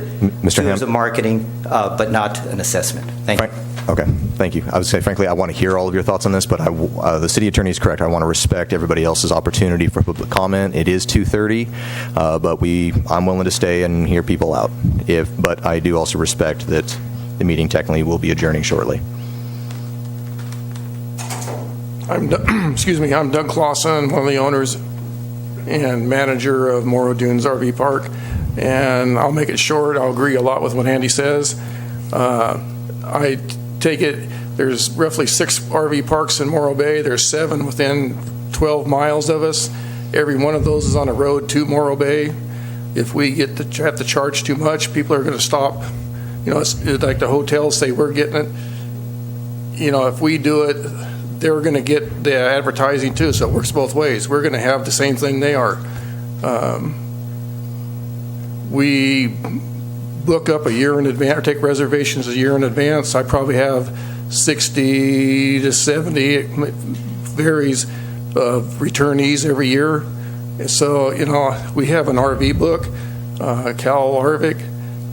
Speaker 5: tours of marketing, but not an assessment. Thank you.
Speaker 1: Okay, thank you. I would say, frankly, I want to hear all of your thoughts on this, but the city attorney is correct. I want to respect everybody else's opportunity for public comment. It is 2:30, but I'm willing to stay and hear people out. But I do also respect that the meeting technically will be adjourning shortly.
Speaker 21: I'm Doug Clausen, one of the owners and manager of Morro Dunes RV Park, and I'll make it short. I'll agree a lot with what Andy says. I take it there's roughly 6 RV parks in Morro Bay. There's 7 within 12 miles of us. Every one of those is on a road to Morro Bay. If we have to charge too much, people are going to stop. It's like the hotels say we're getting it. If we do it, they're going to get the advertising too, so it works both ways. We're going to have the same thing they are. We book up a year in advance, or take reservations a year in advance. I probably have 60 to 70, it varies, returnees every year. So, we have an RV book, Cal Arvik,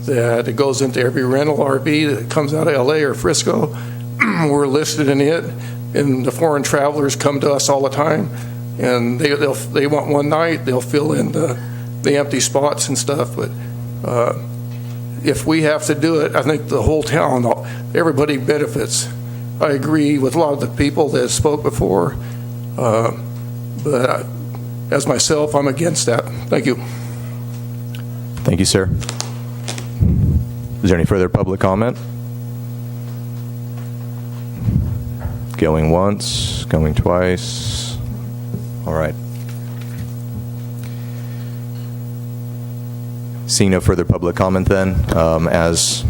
Speaker 21: that it goes into every rental RV that comes out of LA or Frisco. We're listed in it. And the foreign travelers come to us all the time, and they want one night. They'll fill in the empty spots and stuff. But if we have to do it, I think the whole town, everybody benefits. I agree with a lot of the people that spoke before, but as myself, I'm against that. Thank you.
Speaker 1: Thank you, sir. Is there any further public comment? Going once, going twice. All right. Seeing no further public comment then, as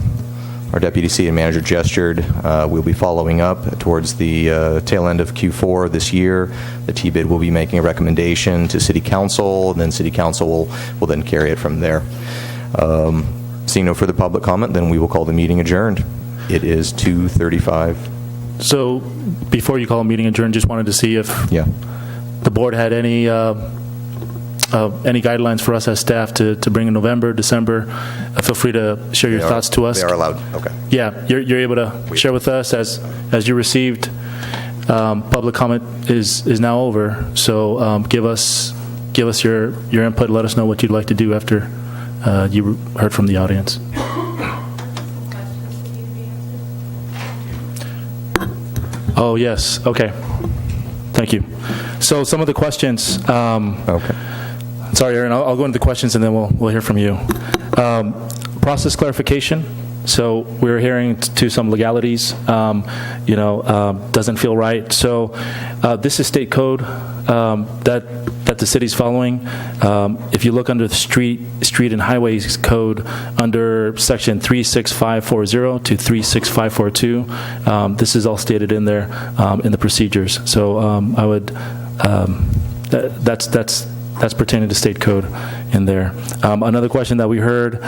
Speaker 1: our Deputy City Manager gestured, we'll be following up towards the tail end of Q4 this year. The T-Bid will be making a recommendation to City Council, and then City Council will then carry it from there. Seeing no further public comment, then we will call the meeting adjourned. It is 2:35.
Speaker 2: So before you call a meeting adjourned, just wanted to see if the board had any any guidelines for us as staff to bring in November, December, feel free to share your thoughts to us.
Speaker 1: They are allowed, okay.
Speaker 2: Yeah, you're able to share with us as you received. Public comment is now over, so give us your input. Let us know what you'd like to do after you heard from the audience. Oh, yes. Okay. Thank you. So some of the questions.
Speaker 1: Okay.
Speaker 2: Sorry, Aaron. I'll go into the questions and then we'll hear from you. Process clarification. So we're hearing to some legalities. Doesn't feel right. So this is state code that the city's following. If you look under the street and highways code under section 36540 to 36542, this is all stated in there in the procedures. So I would that's pertaining to state code in there. Another question that we heard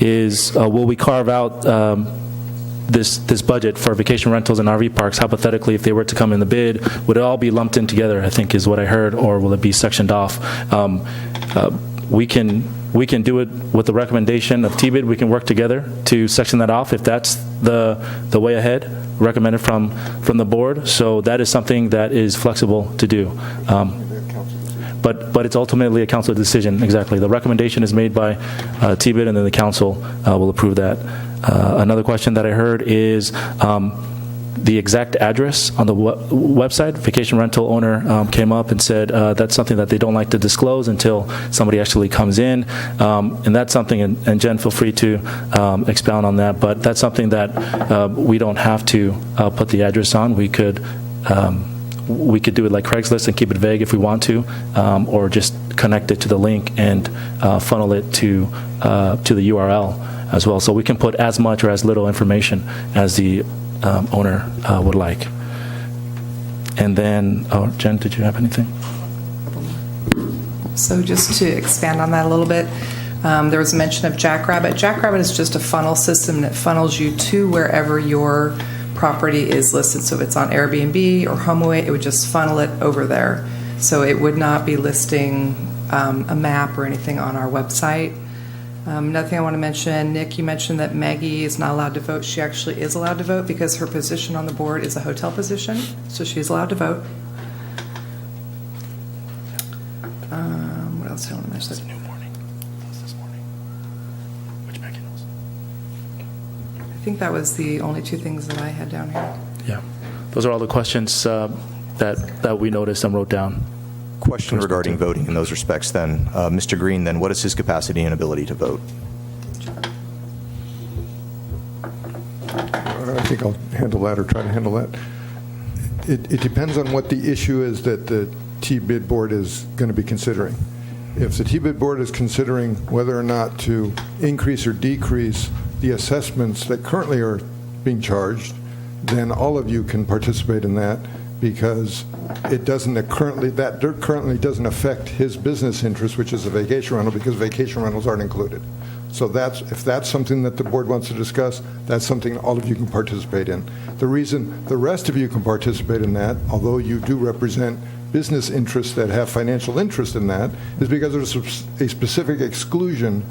Speaker 2: is will we carve out this budget for vacation rentals and RV parks? Hypothetically, if they were to come in the bid, would it all be lumped in together, I think is what I heard, or will it be sectioned off? We can do it with the recommendation of TBID. We can work together to section that off if that's the way ahead recommended from the board. So that is something that is flexible to do. But it's ultimately a council decision, exactly. The recommendation is made by TBID, and then the council will approve that. Another question that I heard is the exact address on the website. Vacation rental owner came up and said that's something that they don't like to disclose until somebody actually comes in. And that's something, and Jen, feel free to expound on that, but that's something that we don't have to put the address on. We could do it like Craigslist and keep it vague if we want to, or just connect it to the link and funnel it to the URL as well. So we can put as much or as little information as the owner would like. And then, Jen, did you have anything?
Speaker 8: So just to expand on that a little bit, there was a mention of Jackrabbit. Jackrabbit is just a funnel system, and it funnels you to wherever your property is listed. So if it's on Airbnb or HomeAway, it would just funnel it over there. So it would not be listing a map or anything on our website. Another thing I want to mention, Nick, you mentioned that Maggie is not allowed to vote. She actually is allowed to vote because her position on the board is a hotel position, so she's allowed to vote. What else do I want to mention?
Speaker 2: This morning. Which Maggie knows?
Speaker 8: I think that was the only two things that I had down here.
Speaker 2: Yeah. Those are all the questions that we noticed and wrote down.
Speaker 1: Question regarding voting in those respects then. Mr. Green, then, what is his capacity and ability to vote?
Speaker 14: I think I'll handle that or try to handle that. It depends on what the issue is that the TBID board is going to be considering. If the TBID board is considering whether or not to increase or decrease the assessments that currently are being charged, then all of you can participate in that, because it doesn't currently doesn't affect his business interest, which is a vacation rental, because vacation rentals aren't included. So if that's something that the board wants to discuss, that's something all of you can participate in. The reason the rest of you can participate in that, although you do represent business interests that have financial interest in that, is because there's a specific exclusion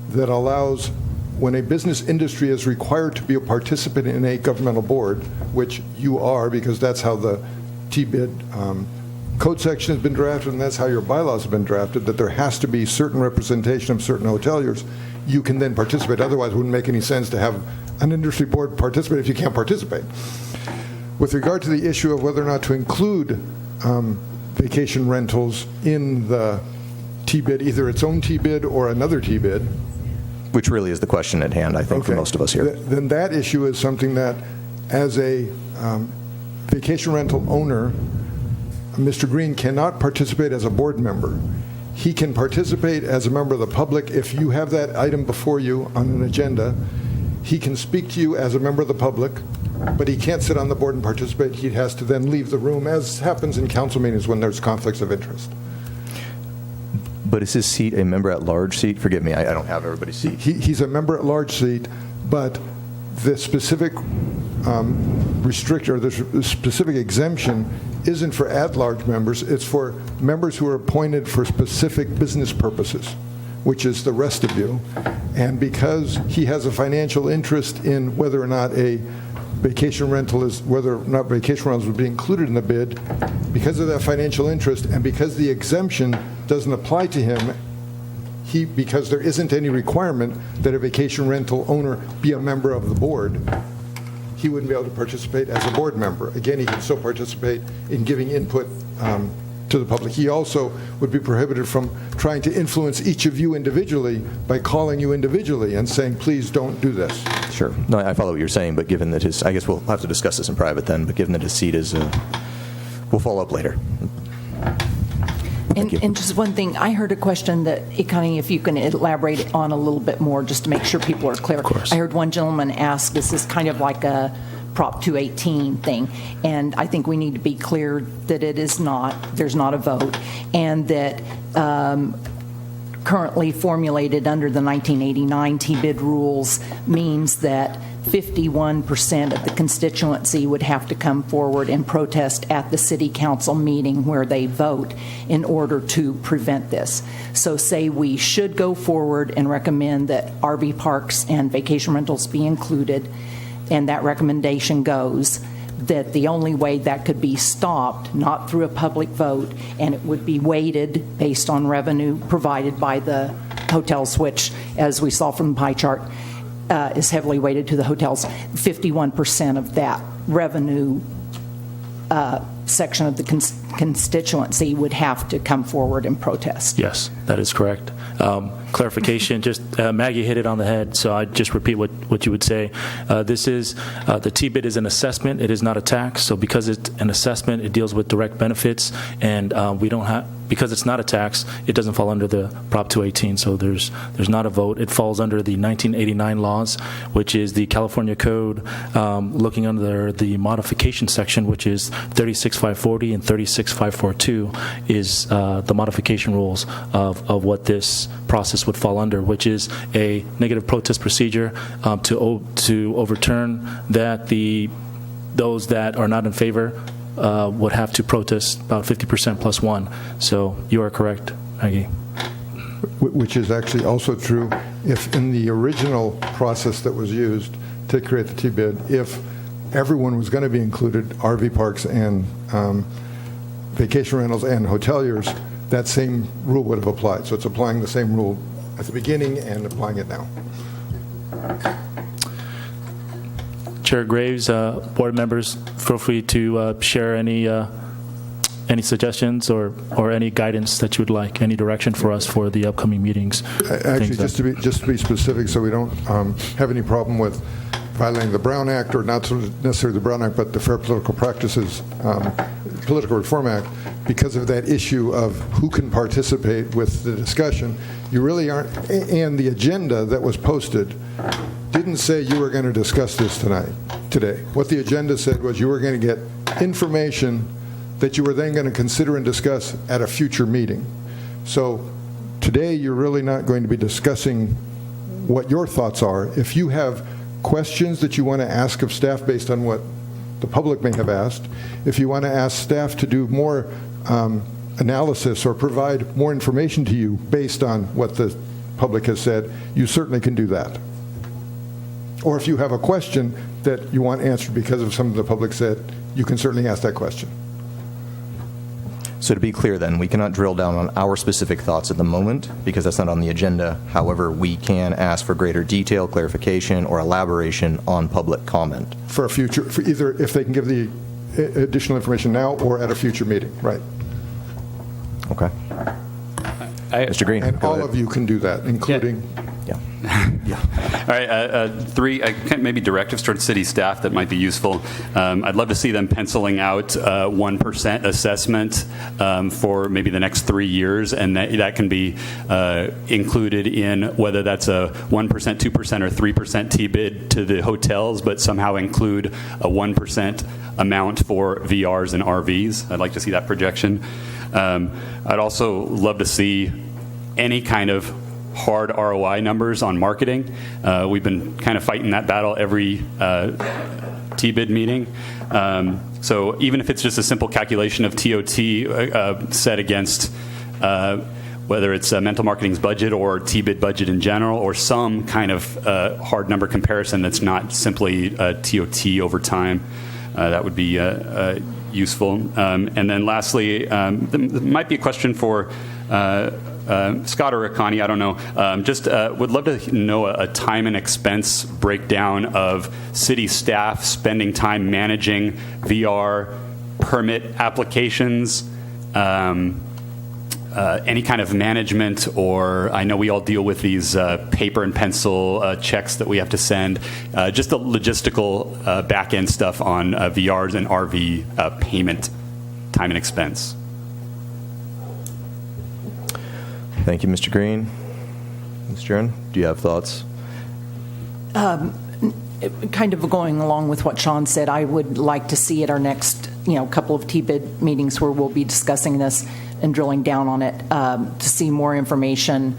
Speaker 14: that allows when a business industry is required to be a participant in a governmental board, which you are because that's how the TBID code section has been drafted and that's how your bylaws have been drafted, that there has to be certain representation of certain hoteliers, you can then participate. Otherwise, it wouldn't make any sense to have an industry board participate if you can't participate. With regard to the issue of whether or not to include vacation rentals in the TBID, either its own TBID or another TBID,
Speaker 1: which really is the question at hand, I think, for most of us here.
Speaker 14: Then that issue is something that, as a vacation rental owner, Mr. Green cannot participate as a board member. He can participate as a member of the public. If you have that item before you on an agenda, he can speak to you as a member of the public, but he can't sit on the board and participate. He has to then leave the room, as happens in council meetings when there's conflicts of interest.
Speaker 1: But is his seat a member-at-large seat? Forgive me, I don't have everybody's seat.
Speaker 14: He's a member-at-large seat, but the specific restrict, or the specific exemption isn't for at-large members, it's for members who are appointed for specific business purposes, which is the rest of you. And because he has a financial interest in whether or not a vacation rental is, whether or not vacation rentals would be included in the bid, because of that financial interest, and because the exemption doesn't apply to him, because there isn't any requirement that a vacation rental owner be a member of the board, he wouldn't be able to participate as a board member. Again, he can still participate in giving input to the public. He also would be prohibited from trying to influence each of you individually by calling you individually and saying, please don't do this.
Speaker 1: Sure. No, I follow what you're saying, but given that his, I guess we'll have to discuss this in private then, but given that his seat is, we'll follow up later.
Speaker 3: And just one thing, I heard a question that, Connie, if you can elaborate on a little bit more, just to make sure people are clear.
Speaker 2: Of course.
Speaker 3: I heard one gentleman ask, is this kind of like a Prop 218 thing? And I think we need to be clear that it is not, there's not a vote, and that currently formulated under the 1989 T-bid rules means that 51% of the constituency would have to come forward and protest at the city council meeting where they vote in order to prevent this. So say we should go forward and recommend that RV parks and vacation rentals be included, and that recommendation goes, that the only way that could be stopped, not through a public vote, and it would be weighted based on revenue provided by the hotels, which, as we saw from the pie chart, is heavily weighted to the hotels. 51% of that revenue section of the constituency would have to come forward and protest.
Speaker 2: Yes, that is correct. Clarification, just Maggie hit it on the head, so I just repeat what you would say. This is, the T-bid is an assessment, it is not a tax, so because it's an assessment, it deals with direct benefits, and we don't have, because it's not a tax, it doesn't fall under the Prop 218, so there's not a vote. It falls under the 1989 laws, which is the California Code, looking under the modification section, which is 36540 and 36542, is the modification rules of what this process would fall under, which is a negative protest procedure to overturn that those that are not in favor would have to protest about 50% plus one. So you are correct, Maggie.
Speaker 14: Which is actually also true if in the original process that was used to create the T-bid, if everyone was going to be included, RV parks and vacation rentals and hoteliers, that same rule would have applied. So it's applying the same rule at the beginning and applying it now.
Speaker 2: Chair Graves, board members, feel free to share any suggestions or any guidance that you would like, any direction for us for the upcoming meetings.
Speaker 14: Actually, just to be specific, so we don't have any problem with violating the Brown Act, or not necessarily the Brown Act, but the Fair Political Practices Political Reform Act, because of that issue of who can participate with the discussion, you really aren't, and the agenda that was posted didn't say you were going to discuss this today. What the agenda said was you were going to get information that you were then going to consider and discuss at a future meeting. So today you're really not going to be discussing what your thoughts are. If you have questions that you want to ask of staff based on what the public may have asked, if you want to ask staff to do more analysis or provide more information to you based on what the public has said, you certainly can do that. Or if you have a question that you want answered because of something the public said, you can certainly ask that question.
Speaker 1: So to be clear then, we cannot drill down on our specific thoughts at the moment because that's not on the agenda. However, we can ask for greater detail, clarification, or elaboration on public comment.
Speaker 14: For a future, for either if they can give the additional information now or at a future meeting, right?
Speaker 1: Okay. Mr. Green.
Speaker 14: And all of you can do that, including...
Speaker 15: All right, three maybe directives towards city staff that might be useful. I'd love to see them penciling out 1% assessment for maybe the next 3 years, and that can be included in whether that's a 1%, 2%, or 3% T-bid to the hotels, but somehow include a 1% amount for VRs and RVs. I'd like to see that projection. I'd also love to see any kind of hard ROI numbers on marketing. We've been kind of fighting that battle every T-bid meeting. So even if it's just a simple calculation of TOT set against whether it's mental marketing's budget or T-bid budget in general, or some kind of hard number comparison that's not simply TOT over time, that would be useful. And then lastly, there might be a question for Scott or Connie, I don't know. Just would love to know a time and expense breakdown of city staff spending time managing VR permit applications, any kind of management, or I know we all deal with these paper and pencil checks that we have to send, just the logistical back-end stuff on VRs and RV payment time and expense.
Speaker 1: Thank you, Mr. Green. Ms. Jern, do you have thoughts?
Speaker 3: Kind of going along with what Sean said, I would like to see at our next, couple of T-bid meetings where we'll be discussing this and drilling down on it, to see more information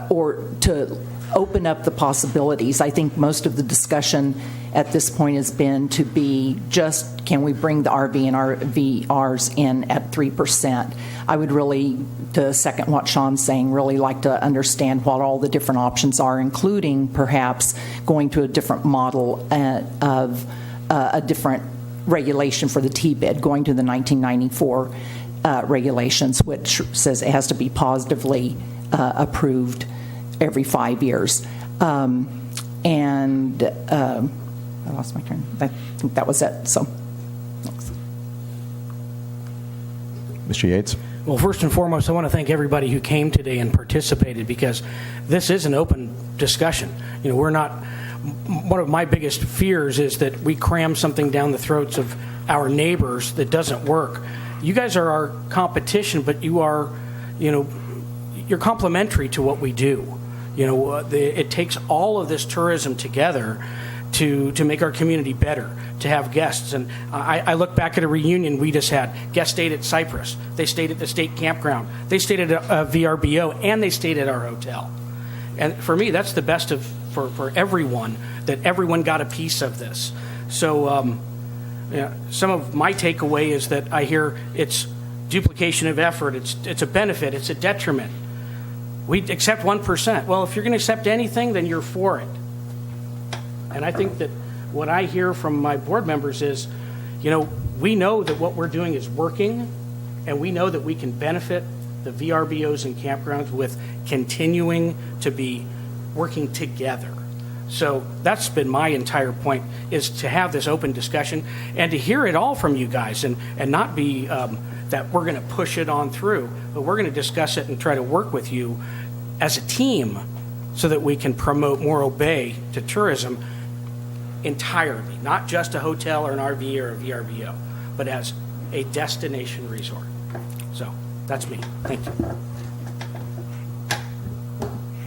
Speaker 3: or to open up the possibilities. I think most of the discussion at this point has been to be just, can we bring the RV and RVRs in at 3%? I would really, to second what Sean's saying, really like to understand what all the different options are, including perhaps going to a different model of a different regulation for the T-bid, going to the 1994 regulations, which says it has to be positively approved every 5 years. And I lost my turn. I think that was it. So, thanks.
Speaker 1: Mr. Yates?
Speaker 7: Well, first and foremost, I want to thank everybody who came today and participated, because this is an open discussion. We're not. One of my biggest fears is that we cram something down the throats of our neighbors that doesn't work. You guys are our competition, but you are, you're complementary to what we do. It takes all of this tourism together to make our community better, to have guests. And I look back at a reunion we just had. Guests stayed at Cypress. They stayed at the state campground. They stayed at a VRBO, and they stayed at our hotel. And for me, that's the best for everyone, that everyone got a piece of this. So some of my takeaway is that I hear it's duplication of effort, it's a benefit, it's a detriment. We accept 1%. Well, if you're going to accept anything, then you're for it. And I think that what I hear from my board members is, we know that what we're doing is working, and we know that we can benefit the VRBOs and campgrounds with continuing to be working together. So that's been my entire point, is to have this open discussion and to hear it all from you guys, and not be that we're going to push it on through, but we're going to discuss it and try to work with you as a team so that we can promote Morro Bay to tourism entirely, not just a hotel or an RV or a VRBO, but as a destination resort. So that's me. Thank you.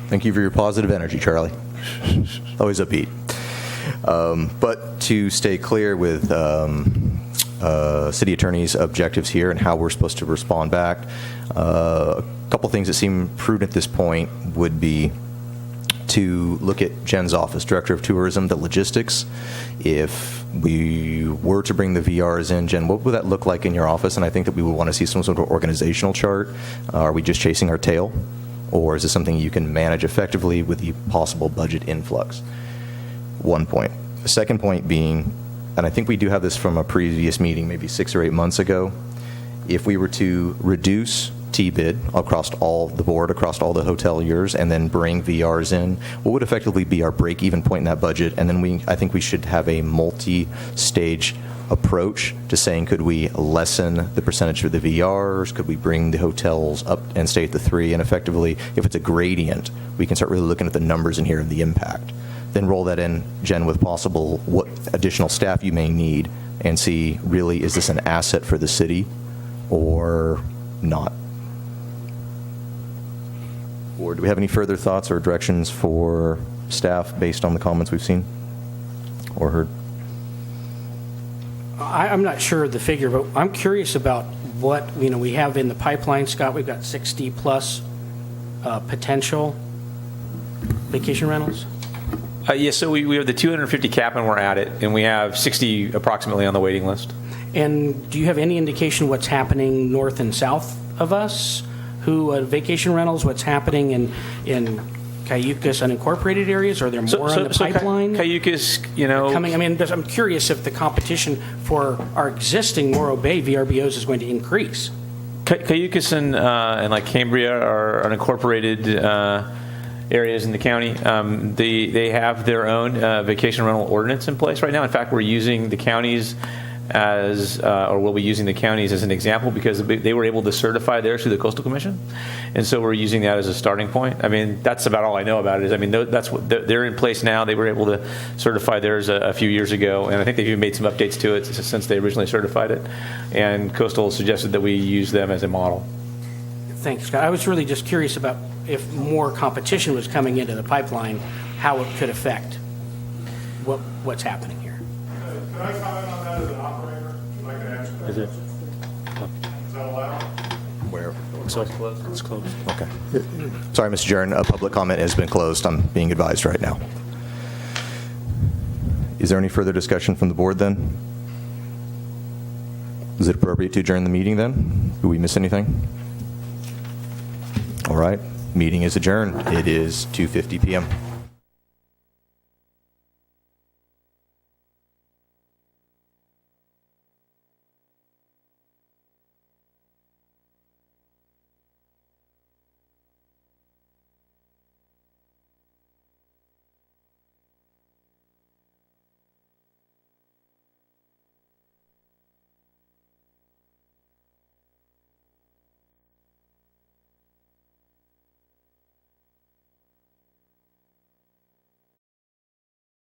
Speaker 1: Thank you for your positive energy, Charlie. Always upbeat. But to stay clear with city attorney's objectives here and how we're supposed to respond back, a couple things that seem prudent at this point would be to look at Jen's office, Director of Tourism, the logistics. If we were to bring the VRs in, Jen, what would that look like in your office? And I think that we would want to see some sort of organizational chart. Are we just chasing our tail? Or is this something you can manage effectively with the possible budget influx? One point. The second point being, and I think we do have this from a previous meeting, maybe 6 or 8 months ago, if we were to reduce T-bid across all the board, across all the hoteliers, and then bring VRs in, what would effectively be our break-even point in that budget? And then I think we should have a multi-stage approach to saying, could we lessen the percentage for the VRs? Could we bring the hotels up and stay at the 3? And effectively, if it's a gradient, we can start really looking at the numbers in here of the impact. Then roll that in, Jen, with possible what additional staff you may need, and see, really, is this an asset for the city or not? Or do we have any further thoughts or directions for staff based on the comments we've seen or heard?
Speaker 7: I'm not sure of the figure, but I'm curious about what we have in the pipeline, Scott. We've got 60 plus potential vacation rentals.
Speaker 12: Yes, so we have the 250 cap and we're at it, and we have 60 approximately on the waiting list.
Speaker 7: And do you have any indication what's happening north and south of us? Vacation rentals, what's happening in Cayucas unincorporated areas? Are there more on the pipeline?
Speaker 12: Cayucas,
Speaker 7: coming. I mean, I'm curious if the competition for our existing Morro Bay VRBOs is going to increase.
Speaker 12: Cayucas and like Cambria are unincorporated areas in the county. They have their own vacation rental ordinance in place right now. In fact, we're using the counties or we'll be using the counties as an example because they were able to certify theirs through the Coastal Commission, and so we're using that as a starting point. I mean, that's about all I know about it. That's what they're in place now. They were able to certify theirs a few years ago, and I think they've even made some updates to it since they originally certified it. And Coastal suggested that we use them as a model.
Speaker 7: Thanks, Scott. I was really just curious about if more competition was coming into the pipeline, how it could affect what's happening here.
Speaker 4: Can I comment on that as an operator? If I can answer that.
Speaker 2: Is it?
Speaker 4: Is that allowed?
Speaker 1: Where?
Speaker 2: It's closed. It's closed.
Speaker 1: Okay. Sorry, Mr. Jaron, a public comment has been closed. I'm being advised right now. Is there any further discussion from the board then? Is it appropriate to adjourn the meeting then? Did we miss anything? All right. Meeting is adjourned. It is 2:50 p.m.